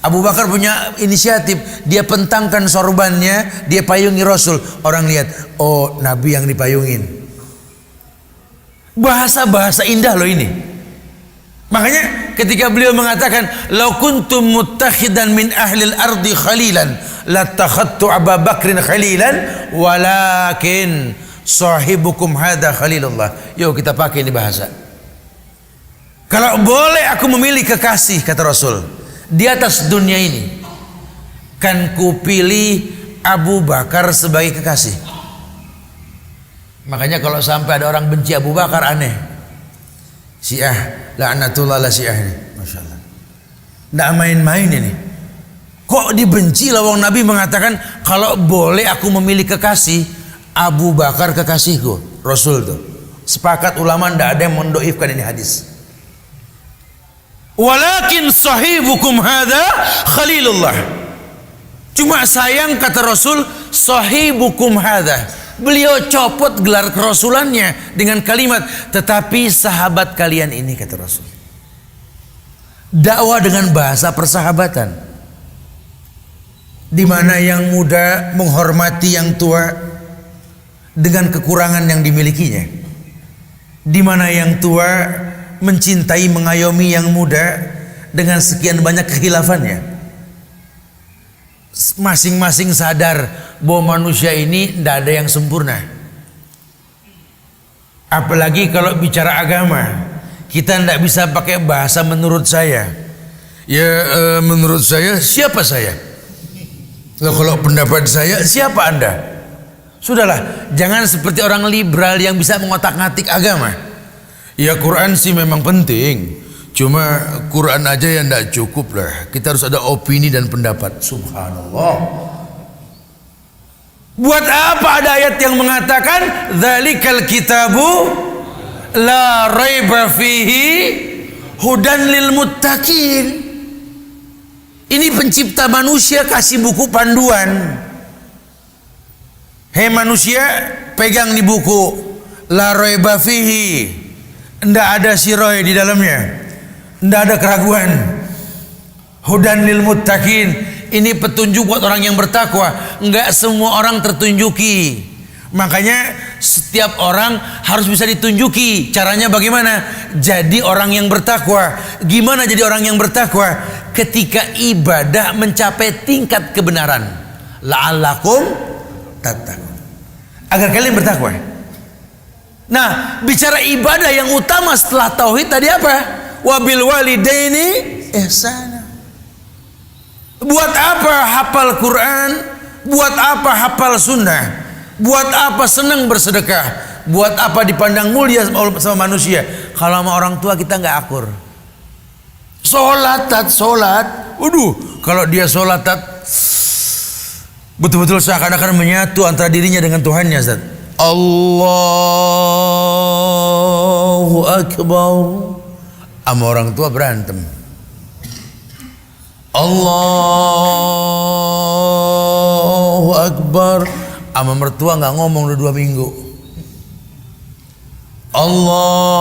Abu Bakar punya inisiatif, dia pentangkan sorbannya, dia payungi Rasul. Orang lihat, oh Nabi yang dipayungin. Bahasa-bahasa indah loh ini. Makanya ketika beliau mengatakan, "Lau kuntum muttakhidan min ahlil ardi khalilan, lattakhadtu Abu Bakrin khalilan, walakin sahibukum hadza khalilullah." Yuk kita pakai ini bahasa. Kalau boleh aku memilih kekasih, kata Rasul, di atas dunia ini, kan kupilih Abu Bakar sebagai kekasih. Makanya kalau sampai ada orang benci Abu Bakar, aneh. Syiah, la'natullah ala Syiah ini, Masya Allah. Nggak main-main ini. Kok dibenci lawang Nabi mengatakan, kalau boleh aku memilih kekasih, Abu Bakar kekasihku. Rasul tuh sepakat ulama, nggak ada yang mendoifkan ini hadis. Walakin sahibukum hadza khalilullah. Cuma sayang, kata Rasul, sahibukum hadza. Beliau copot gelar kerasulannya dengan kalimat, tetapi sahabat kalian ini, kata Rasul. Dakwah dengan bahasa persahabatan, di mana yang muda menghormati yang tua dengan kekurangan yang dimilikinya, di mana yang tua mencintai mengayomi yang muda dengan sekian banyak kehilafannya. Masing-masing sadar bahwa manusia ini tidak ada yang sempurna. Apalagi kalau bicara agama, kita tidak bisa pakai bahasa menurut saya. Ya menurut saya, siapa saya? Loh, kalau pendapat saya, siapa Anda? Sudahlah, jangan seperti orang liberal yang bisa mengotak-ngatik agama. Ya Quran sih memang penting, cuma Quran aja yang tidak cukup lah. Kita harus ada opini dan pendapat. Subhanallah. Buat apa ada ayat yang mengatakan dzalikal kitabu la raiba fihi hudan lil muttaqin? Ini pencipta manusia kasih buku panduan. Hei manusia, pegang di buku la raiba fihi. Ndak ada siroy di dalamnya, ndak ada keraguan. Hudan lil muttaqin, ini petunjuk buat orang yang bertakwa. Enggak semua orang tertunjuki. Makanya setiap orang harus bisa ditunjuki. Caranya bagaimana? Jadi orang yang bertakwa. Gimana jadi orang yang bertakwa? Ketika ibadah mencapai tingkat kebenaran. La'allakum tattaqun. Agar kalian bertakwa. Nah, bicara ibadah yang utama setelah tauhid tadi apa? Wabil walidaini ihsana. Buat apa hafal Quran? Buat apa hafal sunnah? Buat apa senang bersedekah? Buat apa dipandang mulia sama manusia? Kalau sama orang tua kita nggak akur. Sholat, waduh, kalau dia sholat, betul-betul seakan-akan menyatu antara dirinya dengan Tuhannya, Ustaz. Allahu Akbar. Sama orang tua berantem. Allahu Akbar. Sama mertua nggak ngomong udah 2 minggu. Allahu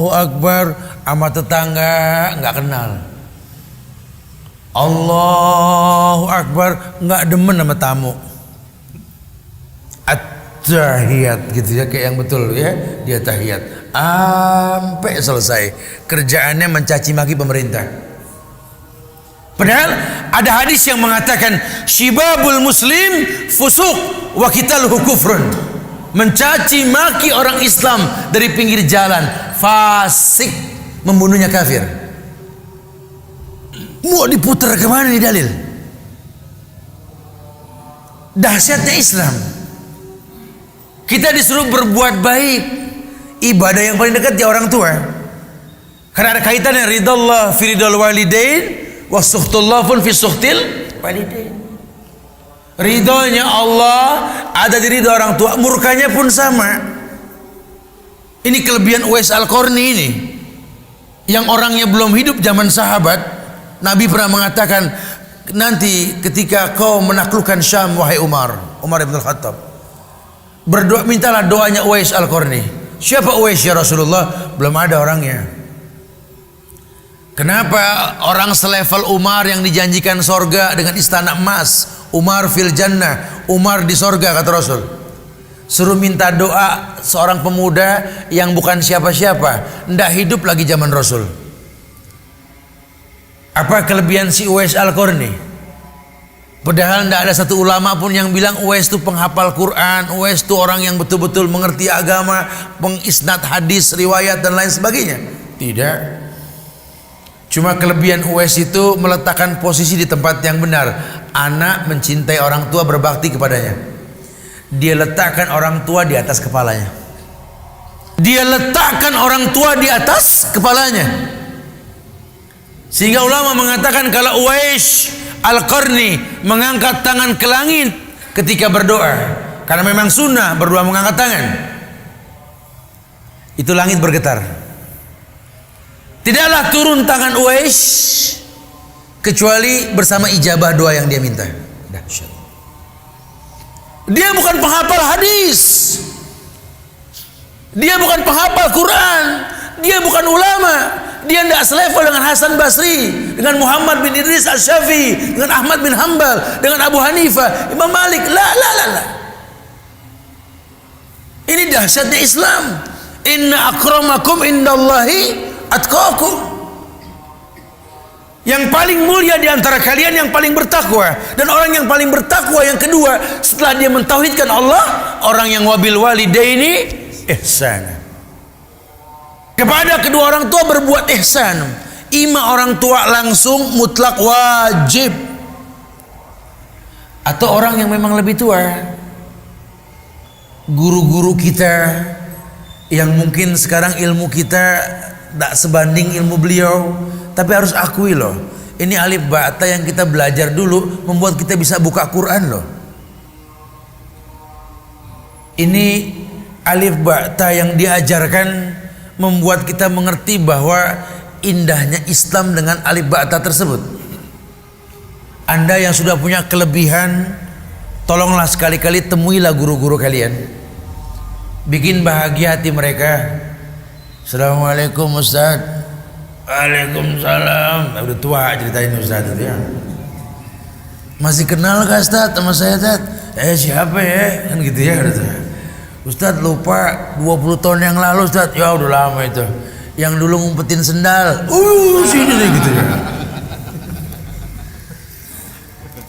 Akbar. Sama tetangga nggak kenal. Allahu Akbar, nggak demen sama tamu. At-tahiyat gitu ya, kayak yang betul ya, dia tahiyat sampai selesai. Kerjaannya mencaci maki pemerintah. Padahal ada hadis yang mengatakan syibabul muslim fusuq wa qitaluhu kufrun. Mencaci maki orang Islam dari pinggir jalan fasik, membunuhnya kafir. Mau diputar kemana nih dalil? Dahsyatnya Islam. Kita disuruh berbuat baik. Ibadah yang paling dekat ya orang tua. Karena ada kaitannya ridallah fi ridal walidain wa sukhtullah pun fi sukhtil walidain. Ridhonya Allah ada di ridho orang tua, murkanya pun sama. Ini kelebihan Uwais Al-Qarni ini. Yang orangnya belum hidup zaman sahabat, Nabi pernah mengatakan, nanti ketika kau menaklukkan Syam wahai Umar bin Al-Khattab, berdoa, mintalah doanya Uwais Al-Qarni. Siapa Uwais ya Rasulullah? Belum ada orangnya. Kenapa orang selevel Umar yang dijanjikan sorga dengan istana emas, Umar fil jannah, Umar di sorga kata Rasul, suruh minta doa seorang pemuda yang bukan siapa-siapa, ndak hidup lagi zaman Rasul. Apa kelebihan si Uwais Al-Qarni? Padahal ndak ada satu ulama pun yang bilang Uwais itu penghafal Quran, Uwais itu orang yang betul-betul mengerti agama, pengisnad hadis, riwayat dan lain sebagainya. Tidak. Cuma kelebihan Uwais itu meletakkan posisi di tempat yang benar. Anak mencintai orang tua, berbakti kepadanya. Dia letakkan orang tua di atas kepalanya. Dia letakkan orang tua di atas kepalanya. Sehingga ulama mengatakan kalau Uwais Al-Qarni mengangkat tangan ke langit ketika berdoa, karena memang sunnah berdoa mengangkat tangan, itu langit bergetar. Tidaklah turun tangan Uwais kecuali bersama ijabah doa yang dia minta. Dahsyat. Dia bukan penghafal hadis, dia bukan penghafal Quran, dia bukan ulama, dia tidak selevel dengan Hasan Basri, dengan Muhammad bin Idris Asy-Syafi'i, dengan Ahmad bin Hanbal, dengan Abu Hanifah, Imam Malik. La. Ini dahsyatnya Islam. Inna akramakum indallahi atqakum. Yang paling mulia di antara kalian yang paling bertakwa. Dan orang yang paling bertakwa yang kedua setelah dia mentauhidkan Allah, orang yang wabil walidaini ihsana. Kepada kedua orang tua berbuat ihsan. Ima orang tua langsung mutlak wajib, atau orang yang memang lebih tua, guru-guru kita yang mungkin sekarang ilmu kita tak sebanding ilmu beliau, tapi harus akui loh, ini alif ba ta yang kita belajar dulu membuat kita bisa buka Quran loh. Ini alif ba ta yang diajarkan membuat kita mengerti bahwa indahnya Islam dengan alif ba ta tersebut. Anda yang sudah punya kelebihan, tolonglah sekali-kali temuilah guru-guru kalian, bikin bahagia hati mereka. Assalamualaikum Ustaz. Waalaikumsalam. Udah tua ceritain Ustaz itu ya. Masih kenal gak Ustaz sama saya Ustaz? Siapa ya? Kan gitu ya. Ustaz lupa 20 tahun yang lalu Ustaz. Ya udah lama itu. Yang dulu ngumpetin sendal. Sini deh gitu ya.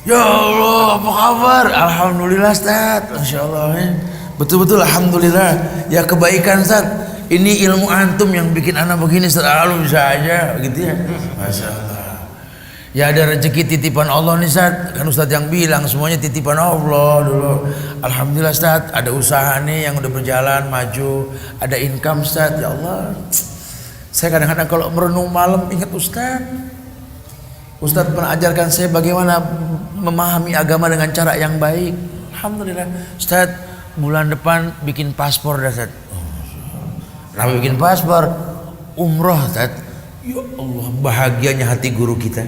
Ya Allah, apa kabar? Alhamdulillah Ustaz. Masya Allah. Betul-betul alhamdulillah. Ya kebaikan Ustaz. Ini ilmu antum yang bikin anak begini selalu bisa aja gitu ya. Masya Allah. Ya ada rezeki titipan Allah nih Ustaz. Kan Ustaz yang bilang semuanya titipan Allah dulu. Alhamdulillah Ustaz, ada usaha nih yang udah berjalan maju, ada income Ustaz. Ya Allah, saya kadang-kadang kalau merenung malam ingat Ustaz. Ustaz pernah ajarkan saya bagaimana memahami agama dengan cara yang baik. Alhamdulillah Ustaz, bulan depan bikin paspor dah Ustaz. Kenapa bikin paspor? Umroh Ustaz. Ya Allah, bahagianya hati guru kita.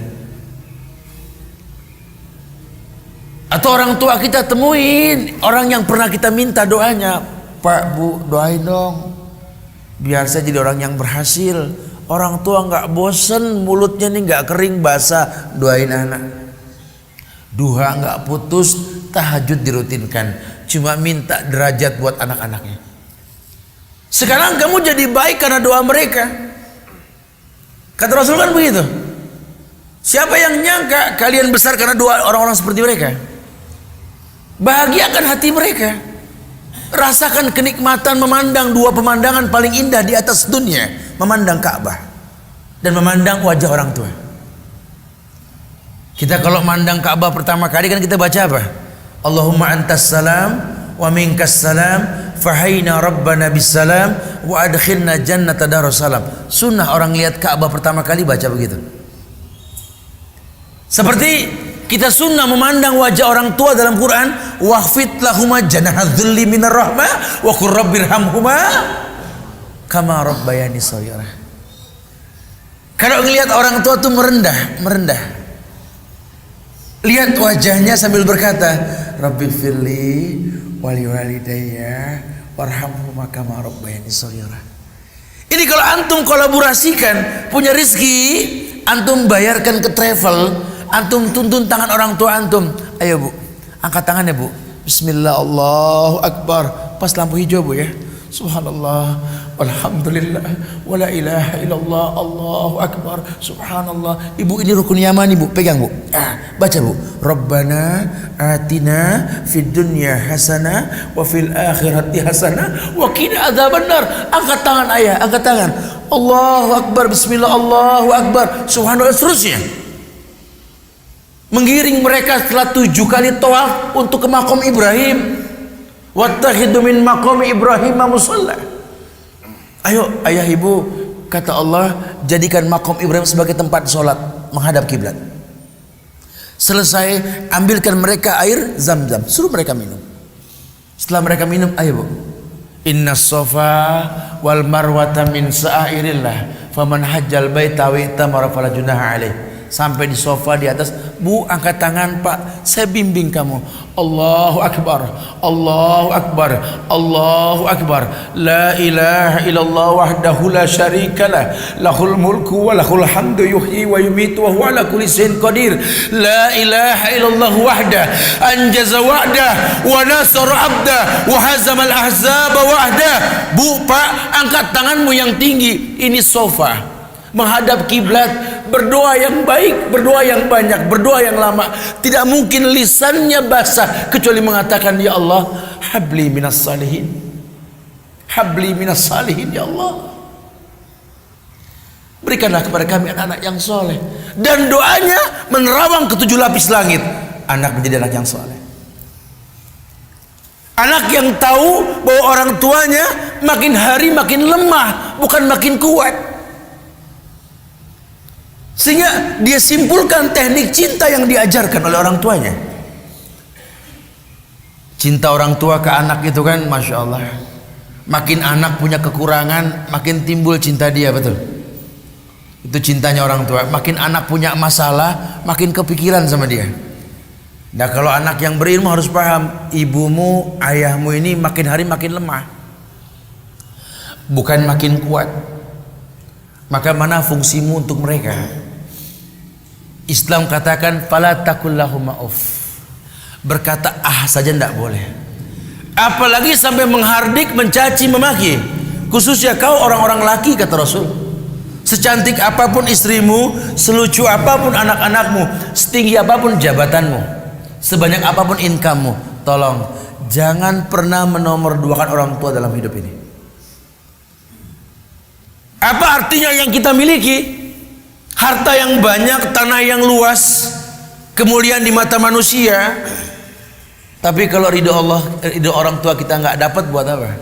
Atau orang tua kita temuin, orang yang pernah kita minta doanya, Pak Bu doain dong biar saya jadi orang yang berhasil. Orang tua nggak bosen, mulutnya nih nggak kering basah, doain anak. Duha nggak putus, tahajud dirutinkan, cuma minta derajat buat anak-anaknya. Sekarang kamu jadi baik karena doa mereka. Kata Rasul kan begitu. Siapa yang nyangka kalian besar karena doa orang-orang seperti mereka? Bahagiakan hati mereka. Rasakan kenikmatan memandang dua pemandangan paling indah di atas dunia, memandang Ka'bah dan memandang wajah orang tua. Kita kalau memandang Ka'bah pertama kali kan kita baca apa? Allahumma antas salam wa minkas salam fahayna rabbana bisalam wa adkhilna jannata darussalam. Sunnah orang lihat Ka'bah pertama kali baca begitu. Seperti kita sunnah memandang wajah orang tua dalam Quran, waqfid lahuma janahadzulli minar rahmah wa qur rabbirhamhuma kama rabbayani shaghira. Kalau ngelihat orang tua tuh merendah. Lihat wajahnya sambil berkata, Rabbi firli wali walidayya warhamhuma kama rabbayani shaghira. Ini kalau antum kolaborasikan, punya rezeki, antum bayarkan ke travel, antum tuntun tangan orang tua antum. Ayo Bu, angkat tangannya Bu. Bismillah, Allahu Akbar. Pas lampu hijau Bu ya. Subhanallah, walhamdulillah, wala ilaha illallah, Allahu Akbar, subhanallah. Ibu ini rukun yamani Bu, pegang Bu. Baca Bu. Rabbana atina fid dunya hasanah wa fil akhirati hasanah wa qina adzabannar. Angkat tangan ayah, angkat tangan. Allahu Akbar, bismillah, Allahu Akbar, subhanallah, seterusnya. Menggiring mereka setelah 7 kali tawaf untuk ke makom Ibrahim. Wattakhidhu min maqami Ibrahim musalla. Ayo ayah ibu, kata Allah, jadikan makom Ibrahim sebagai tempat sholat menghadap kiblat. Selesai, ambilkan mereka air Zam-Zam, suruh mereka minum. Setelah mereka minum, ayo Bu, inna safa wal marwata min sa'airillah faman hajjal baita wa itamara fala junaha alaih. Sampai di sofa di atas, Bu angkat tangan Pak, saya bimbing kamu. Allahu Akbar, Allahu Akbar, Allahu Akbar. La ilaha illallah wahdahu la syarikalah, lahul mulku wa lahul hamdu yuhyi wa yumitu wa huwa ala kulli syai'in qadir. La ilaha illallah wahdah anjaza wa'dah wa nasara 'abdah wa hazamal ahzaba wahdah. Bu Pak, angkat tanganmu yang tinggi. Ini sofa menghadap kiblat, berdoa yang baik, berdoa yang banyak, berdoa yang lama. Tidak mungkin lisannya basah kecuali mengatakan, ya Allah, habli minas salihin, habli minas salihin, ya Allah, berikanlah kepada kami anak-anak yang soleh. Dan doanya menerawang ke 7 lapis langit, anak menjadi anak yang soleh, anak yang tahu bahwa orang tuanya makin hari makin lemah, bukan makin kuat. Sehingga dia simpulkan teknik cinta yang diajarkan oleh orang tuanya. Cinta orang tua ke anak itu kan, Masya Allah, makin anak punya kekurangan, makin timbul cinta dia, betul? Itu cintanya orang tua. Makin anak punya masalah, makin kepikiran sama dia. Nah kalau anak yang berilmu harus paham, ibumu, ayahmu ini makin hari makin lemah, bukan makin kuat. Maka mana fungsimu untuk mereka? Islam katakan fala taqul lahum ma'uf. Berkata saja tidak boleh. Apalagi sampai menghardik, mencaci, memaki. Khususnya kau orang-orang laki, kata Rasul. Secantik apapun istrimu, selucu apapun anak-anakmu, setinggi apapun jabatanmu, sebanyak apapun income-mu, tolong jangan pernah menomorduakan orang tua dalam hidup ini. Apa artinya yang kita miliki? Harta yang banyak, tanah yang luas, kemuliaan di mata manusia. Tapi kalau ridho Allah, ridho orang tua kita nggak dapat, buat apa?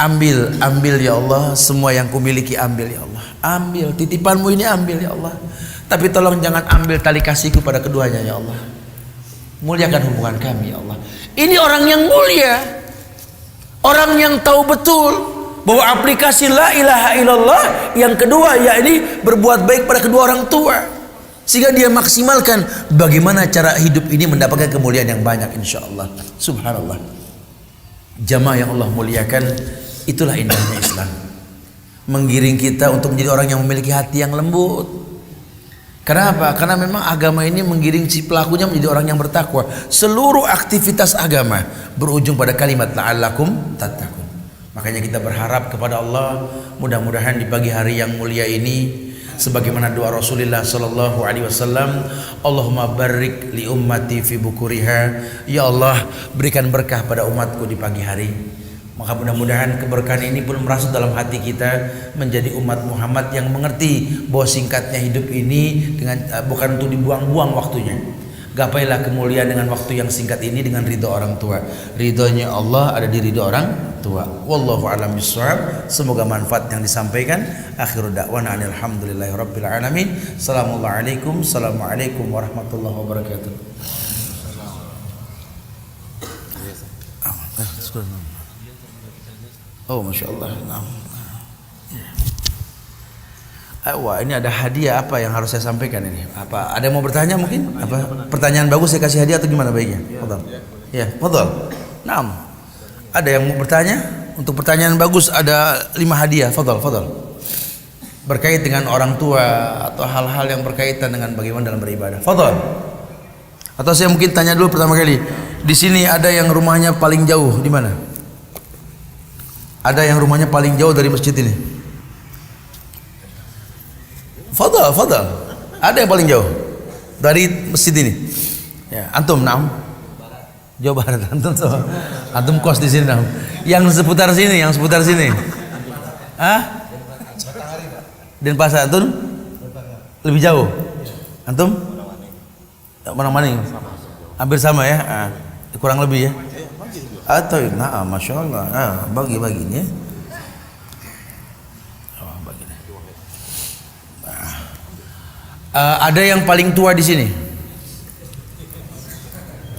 Ambil, ambil ya Allah, semua yang kumiliki ambil ya Allah. Ambil, titipanmu ini ambil ya Allah. Tapi tolong jangan ambil tali kasihku pada keduanya ya Allah. Muliakan hubungan kami ya Allah. Ini orang yang mulia, orang yang tahu betul bahwa aplikasi la ilaha illallah yang kedua yakni berbuat baik pada kedua orang tua, sehingga dia maksimalkan bagaimana cara hidup ini mendapatkan kemuliaan yang banyak insyaallah. Subhanallah. Jamaah yang Allah muliakan, itulah indahnya Islam, menggiring kita untuk menjadi orang yang memiliki hati yang lembut. Kenapa? Karena memang agama ini menggiring si pelakunya menjadi orang yang bertakwa. Seluruh aktivitas agama berujung pada kalimat la'allakum tattaqun. Makanya kita berharap kepada Allah, mudah-mudahan di pagi hari yang mulia ini, sebagaimana doa Rasulullah sallallahu alaihi wasallam, Allahumma barik li ummati fi bukuriha, ya Allah berikan berkah pada umatku di pagi hari. Maka mudah-mudahan keberkahan ini pun merasuk dalam hati kita, menjadi umat Muhammad yang mengerti bahwa singkatnya hidup ini dengan bukan untuk dibuang-buang waktunya. Gapailah kemuliaan dengan waktu yang singkat ini dengan ridho orang tua. Ridhonya Allah ada di ridho orang tua. Wallahu a'lam bishawab. Semoga manfaat yang disampaikan. Akhiru da'wana alhamdulillahi rabbil alamin. Assalamualaikum warahmatullahi wabarakatuh. Oh, Masya Allah. Wah, ini ada hadiah apa yang harus saya sampaikan ini? Apa ada yang mau bertanya mungkin? Apa pertanyaan bagus saya kasih hadiah atau gimana baiknya? Fadhal. Ya, fadhal. Naam. Ada yang mau bertanya? Untuk pertanyaan bagus ada 5 hadiah. Fadhal, fadhal. berkait dengan orang tua atau hal-hal yang berkaitan dengan bagaimana dalam beribadah. Fadhal. Atau saya mungkin tanya dulu pertama kali. Di sini ada yang rumahnya paling jauh di mana? Ada yang rumahnya paling jauh dari masjid ini? Fadhal, fadhal. Ada yang paling jauh dari masjid ini? Ya, antum nam? Jawa Barat, antum kos di sini nam? Yang seputar sini, Ah? Denpasar, antum? Lebih jauh? Antum? Mana-mana? Hampir sama ya? Kurang lebih ya? Atau, nah, masya Allah, bagi-bagi ini ya. Ada yang paling tua di sini?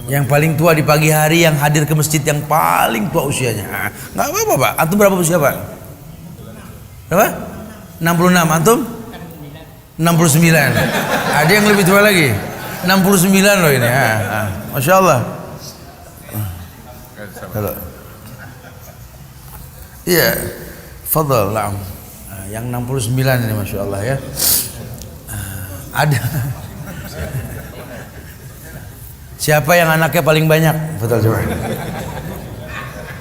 Yang paling tua di pagi hari yang hadir ke masjid yang paling tua usianya. Nggak apa-apa Pak. Antum berapa usia Pak? Berapa? 66. Antum? 69. Ada yang lebih tua lagi. 69 loh ini. Masya Allah. Halo. Iya. Fadhal. Yang 69 ini Masya Allah ya. Ada. Siapa yang anaknya paling banyak? Betul coba.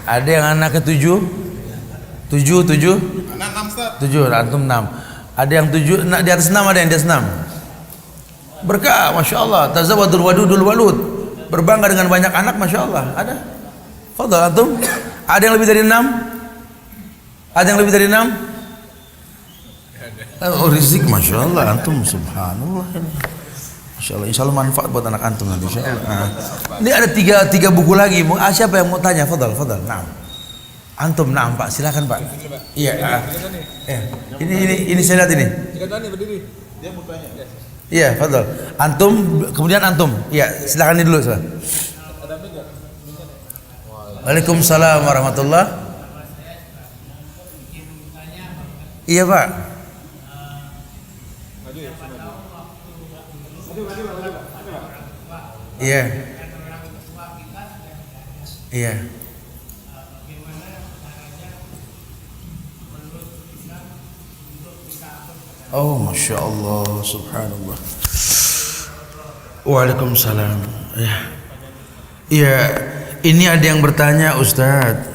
Ada yang anaknya 7? 7? Anak 6 7, antum 6. Ada yang 7, di atas 6, ada yang di atas 6. Berkah, Masya Allah. Tazawadul wadudul walud. Berbangga dengan banyak anak, Masya Allah. Ada? Fadhal antum? Ada yang lebih dari 6? Ada yang lebih dari 6? Oh, rizki, Masya Allah. Antum, subhanallah ini. Insya Allah, insya Allah manfaat buat anak antum nanti. Insya Allah. Ini ada tiga buku lagi. Siapa yang mau tanya? Fadhal, fadhal. Nah, antum, nah Pak, silakan Pak. Iya. Ini saya lihat ini. Berdiri. Dia mau tanya. Iya, fadhal. Antum, kemudian antum. Iya, silakan ini dulu. Waalaikumsalam warahmatullah. Iya Pak. Iya. Iya. Oh, Masya Allah, subhanallah. Waalaikumsalam. Ya. Iya, ini ada yang bertanya, Ustadz.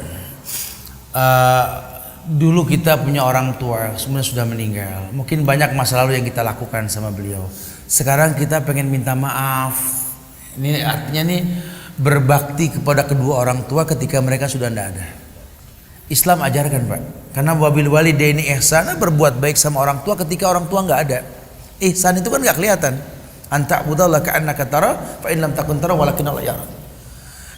Dulu kita punya orang tua, sebenarnya sudah meninggal. Mungkin banyak masa lalu yang kita lakukan sama beliau. Sekarang kita pengen minta maaf. Ini artinya nih berbakti kepada kedua orang tua ketika mereka sudah tidak ada. Islam ajarkan Pak. Karena wabil walidaini ihsana, berbuat baik sama orang tua ketika orang tua nggak ada. Ihsan itu kan nggak kelihatan. Anta budallah ka'annaka tara fa in lam takun tara walakin Allah yara.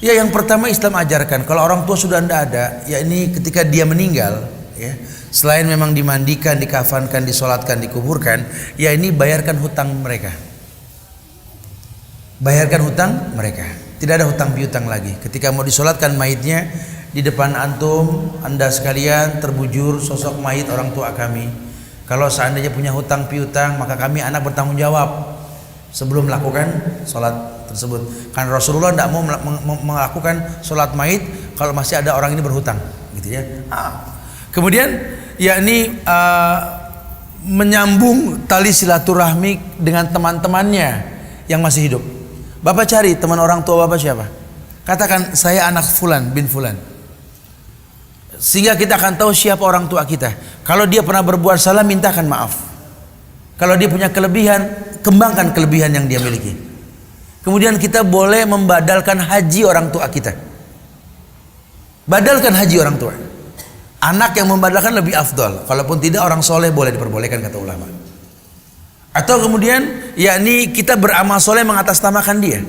Ya, yang pertama Islam ajarkan kalau orang tua sudah tidak ada, ya ini ketika dia meninggal, ya selain memang dimandikan, dikafankan, disolatkan, dikuburkan, ya ini bayarkan hutang mereka. Bayarkan hutang mereka. Tidak ada hutang piutang lagi. Ketika mau disolatkan mayitnya, di depan antum, anda sekalian terbujur sosok mayit orang tua kami. Kalau seandainya punya hutang piutang, maka kami anak bertanggung jawab sebelum melakukan sholat tersebut. Karena Rasulullah tidak mau melakukan sholat mayit kalau masih ada orang ini berhutang, gitu ya. Kemudian, yakni menyambung tali silaturahmi dengan teman-temannya yang masih hidup. Bapak cari teman orang tua bapak siapa? Katakan saya anak fulan bin fulan. Sehingga kita akan tahu siapa orang tua kita. Kalau dia pernah berbuat salah, mintakan maaf. Kalau dia punya kelebihan, kembangkan kelebihan yang dia miliki. Kemudian kita boleh membadalkan haji orang tua kita. Badalkan haji orang tua. Anak yang membadalkan lebih afdal. Kalaupun tidak, orang soleh boleh diperbolehkan kata ulama. Atau kemudian yakni kita beramal soleh mengatasnamakan dia.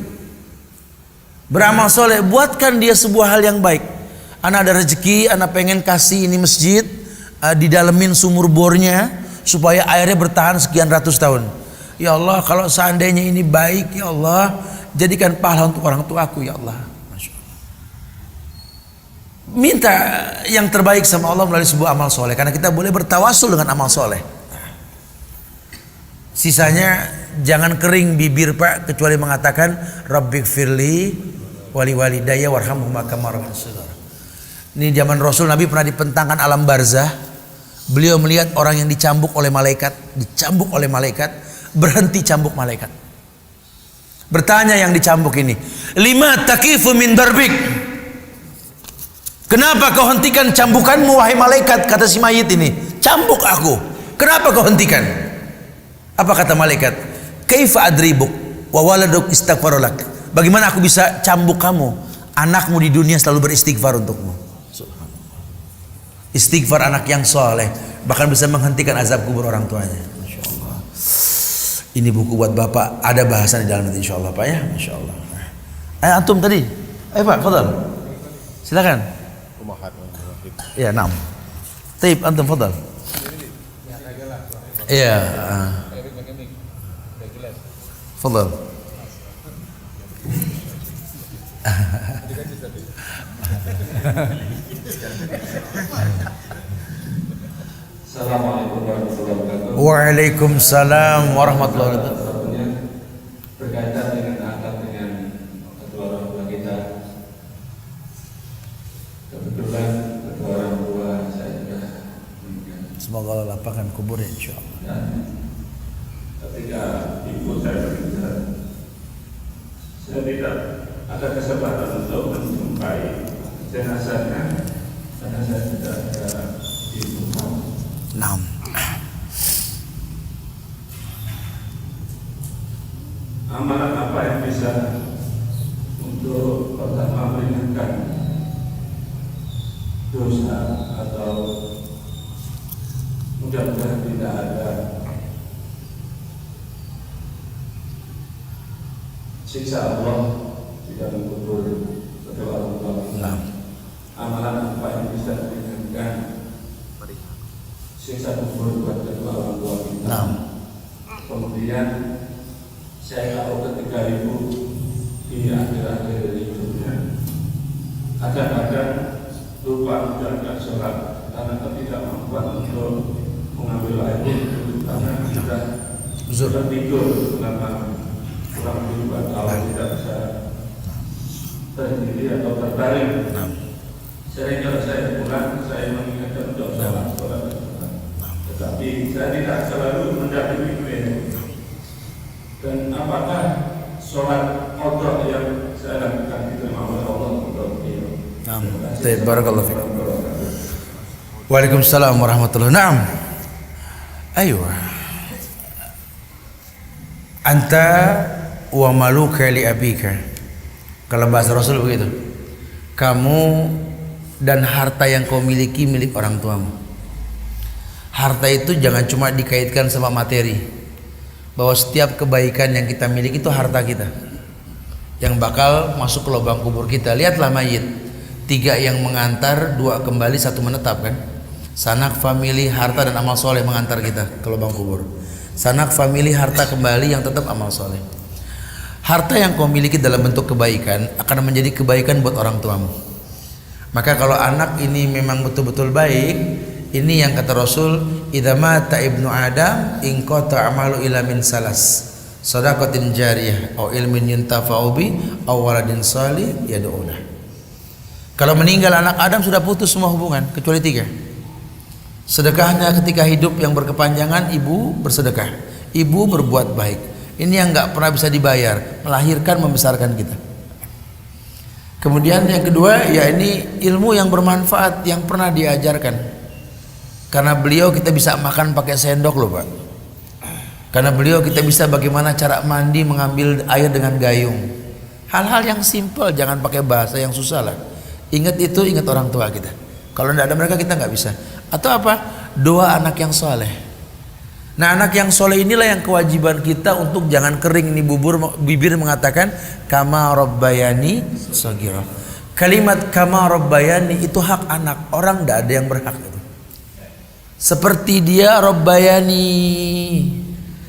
Beramal soleh, buatkan dia sebuah hal yang baik. Anak ada rezeki, anak pengen kasih ini masjid, didalemin sumur bornya supaya airnya bertahan sekian ratus tahun. Ya Allah, kalau seandainya ini baik, ya Allah, jadikan pahala untuk orang tuaku, ya Allah. Masya Allah. Minta yang terbaik sama Allah melalui sebuah amal soleh, karena kita boleh bertawasul dengan amal soleh. Sisanya jangan kering bibir Pak, kecuali mengatakan Rabbighfirli wali walidayya warhamhuma kama rabbayani shaghira. Ini zaman Rasul, Nabi pernah dipentangkan alam barzah. Beliau melihat orang yang dicambuk oleh malaikat, berhenti cambuk malaikat. Bertanya yang dicambuk ini, lima takifu min darbik. Kenapa kau hentikan cambukanmu wahai malaikat? Kata si mayit ini, cambuk aku. Kenapa kau hentikan? Apa kata malaikat? Kaifa adribuk wa waladuk istaghfarulak. Bagaimana aku bisa cambuk kamu? Anakmu di dunia selalu beristighfar untukmu. Istighfar anak yang soleh bahkan bisa menghentikan azab kubur orang tuanya. Masya Allah. Ini buku buat bapak, ada bahasan di dalam nanti insya Allah pak ya. Masya Allah. Antum tadi, pak, fadal. Silakan. Ya, naam. Taib, antum fadal. Iya. Fadal. Assalamualaikum warahmatullahi wabarakatuh. Waalaikumsalam warahmatullahi wabarakatuh. Berkaitan dengan akad dengan kedua orang tua kita. Kebetulan kedua orang tua saya juga meninggal. Semoga Allah lapangkan kuburnya insyaallah. Dan ketika ibu saya meninggal, saya tidak ada kesempatan untuk menjumpai jenazahnya karena saya tidak ada di rumah. Naam. Amalan apa yang bisa untuk pertama meringankan dosa atau mudah-mudahan tidak ada siksa Allah di dalam kubur kedua orang tua. Amalan apa yang bisa meringankan siksa kubur buat kedua orang tua kita. Kemudian saya tahu ketika ibu di akhir-akhir hidupnya kadang-kadang lupa menjalankan sholat karena ketidakmampuan untuk mengambil air wudhu karena sudah tertidur selama kurang lebih 2 tahun tidak bisa berdiri atau terbaring. Sering kalau saya pulang saya mengingatkan untuk sholat. Tetapi saya tidak selalu mendampingi beliau. Dan apakah sholat qadha yang saya lakukan diterima oleh Allah untuk beliau? Baik, barakallahu fiik. Waalaikumsalam warahmatullahi wabarakatuh. Naam. Ayo. Anta wa maluka li abika. Kalau bahasa Rasul begitu. Kamu dan harta yang kau miliki milik orang tuamu. Harta itu jangan cuma dikaitkan sama materi. Bahwa setiap kebaikan yang kita miliki itu harta kita yang bakal masuk ke lubang kubur kita. Lihatlah mayit, 3 yang mengantar, 2 kembali, 1 menetap kan. Sanak, famili, harta dan amal soleh mengantar kita ke lubang kubur. Sanak, famili, harta kembali, yang tetap amal soleh. Harta yang kau miliki dalam bentuk kebaikan akan menjadi kebaikan buat orang tuamu. Maka kalau anak ini memang betul-betul baik, ini yang kata Rasul, idza mata ibnu adam in qata amalu ila min salas, shadaqatin jariyah au ilmin yuntafa'u bi aw waladin salih yad'ulah. Kalau meninggal anak Adam sudah putus semua hubungan kecuali 3. Sedekahnya ketika hidup yang berkepanjangan, ibu bersedekah, ibu berbuat baik. Ini yang enggak pernah bisa dibayar, melahirkan membesarkan kita. Kemudian yang kedua, ya ini ilmu yang bermanfaat yang pernah diajarkan. Karena beliau kita bisa makan pakai sendok loh Pak. Karena beliau kita bisa bagaimana cara mandi, mengambil air dengan gayung. Hal-hal yang simpel, jangan pakai bahasa yang susah lah. Ingat itu, ingat orang tua kita. Kalau tidak ada mereka kita nggak bisa. Atau apa? Doa anak yang soleh. Nah anak yang soleh inilah yang kewajiban kita untuk jangan kering nih bibir mengatakan kama rabbayani shaghira. Kalimat kama rabbayani itu hak anak, orang tidak ada yang berhak itu. Seperti dia rabbayani,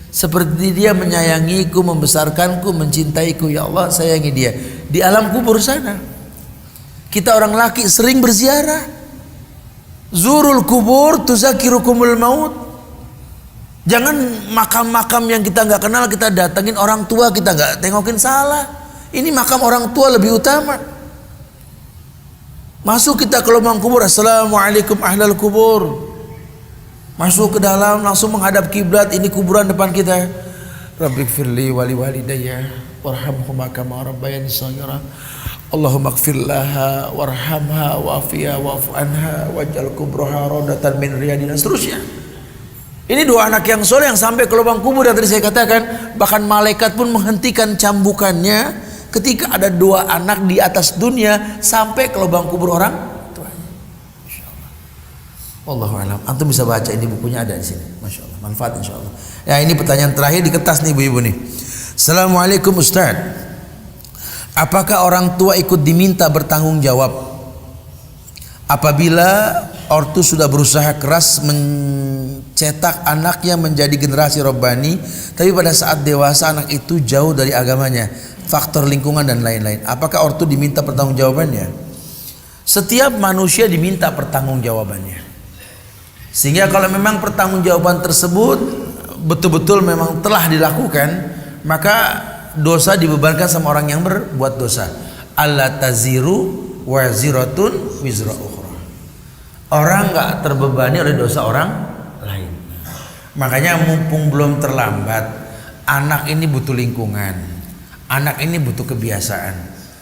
seperti dia menyayangiku, membesarkanku, mencintaiku. Ya Allah sayangi dia. Di alam kubur sana kita orang laki sering berziarah. Zurul kubur tuzakirukumul maut. Jangan makam-makam yang kita nggak kenal kita datengin, orang tua kita nggak tengokin, salah. Ini makam orang tua lebih utama. Masuk kita ke lubang kubur, assalamualaikum ahlal kubur. Masuk ke dalam langsung menghadap kiblat, ini kuburan depan kita. Rabbighfirli wali walidayya warhamhuma kama rabbayani shaghira. Allahumma ighfir laha warhamha wa'afiha wa'fu anha waj'al kubraha radatan min riyadina, seterusnya. Ini doa anak yang soleh yang sampai ke lubang kubur yang tadi saya katakan. Bahkan malaikat pun menghentikan cambukannya ketika ada dua anak di atas dunia sampai ke lubang kubur orang tuanya. Insyaallah. Wallahu a'lam. Antum bisa baca, ini bukunya ada di sini. Masya Allah, manfaat insya Allah. Ya, ini pertanyaan terakhir di kertas nih ibu-ibu nih. Assalamualaikum Ustaz. Apakah orang tua ikut diminta bertanggung jawab apabila ortu sudah berusaha keras mencetak anaknya menjadi generasi robbani, tapi pada saat dewasa anak itu jauh dari agamanya, faktor lingkungan dan lain-lain? Apakah ortu diminta pertanggungjawabannya? Setiap manusia diminta pertanggungjawabannya. Sehingga kalau memang pertanggungjawaban tersebut betul-betul memang telah dilakukan, maka dosa dibebankan sama orang yang berbuat dosa. Alla taziru waziratun wizra ukhra. Orang enggak terbebani oleh dosa orang lain. Makanya mumpung belum terlambat, anak ini butuh lingkungan. Anak ini butuh kebiasaan.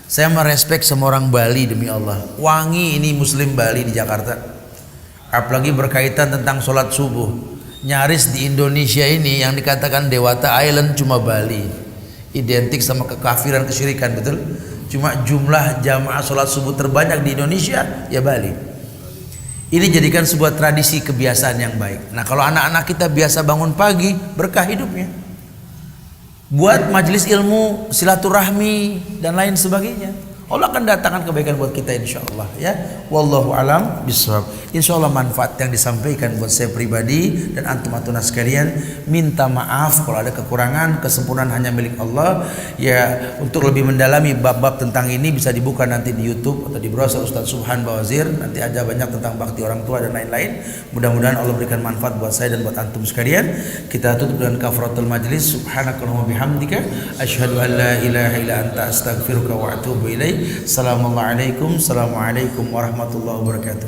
Saya merespek sama orang Bali demi Allah. Wangi ini muslim Bali di Jakarta. Apalagi berkaitan tentang sholat subuh. Nyaris di Indonesia ini yang dikatakan Dewata Island cuma Bali. Identik sama kekafiran, kesyirikan, betul. Cuma jumlah jamaah sholat subuh terbanyak di Indonesia ya Bali. Ini jadikan sebuah tradisi kebiasaan yang baik. Nah, kalau anak-anak kita biasa bangun pagi, berkah hidupnya. Buat majelis ilmu, silaturahmi dan lain sebagainya. Allah akan datangkan kebaikan buat kita insyaallah ya. Wallahu alam bishawab. Insyaallah manfaat yang disampaikan buat saya pribadi dan antum-antum sekalian. Minta maaf kalau ada kekurangan, kesempurnaan hanya milik Allah. Ya, untuk lebih mendalami bab-bab tentang ini bisa dibuka nanti di YouTube atau di browser Ustaz Subhan Bawazir. Nanti ada banyak tentang bakti orang tua dan lain-lain. Mudah-mudahan Allah berikan manfaat buat saya dan buat antum sekalian. Kita tutup dengan kafaratul majlis. Subhanakallahumma bihamdika asyhadu an la ilaha illa anta astaghfiruka wa atubu ilaik. Assalamualaikum warahmatullahi wabarakatuh.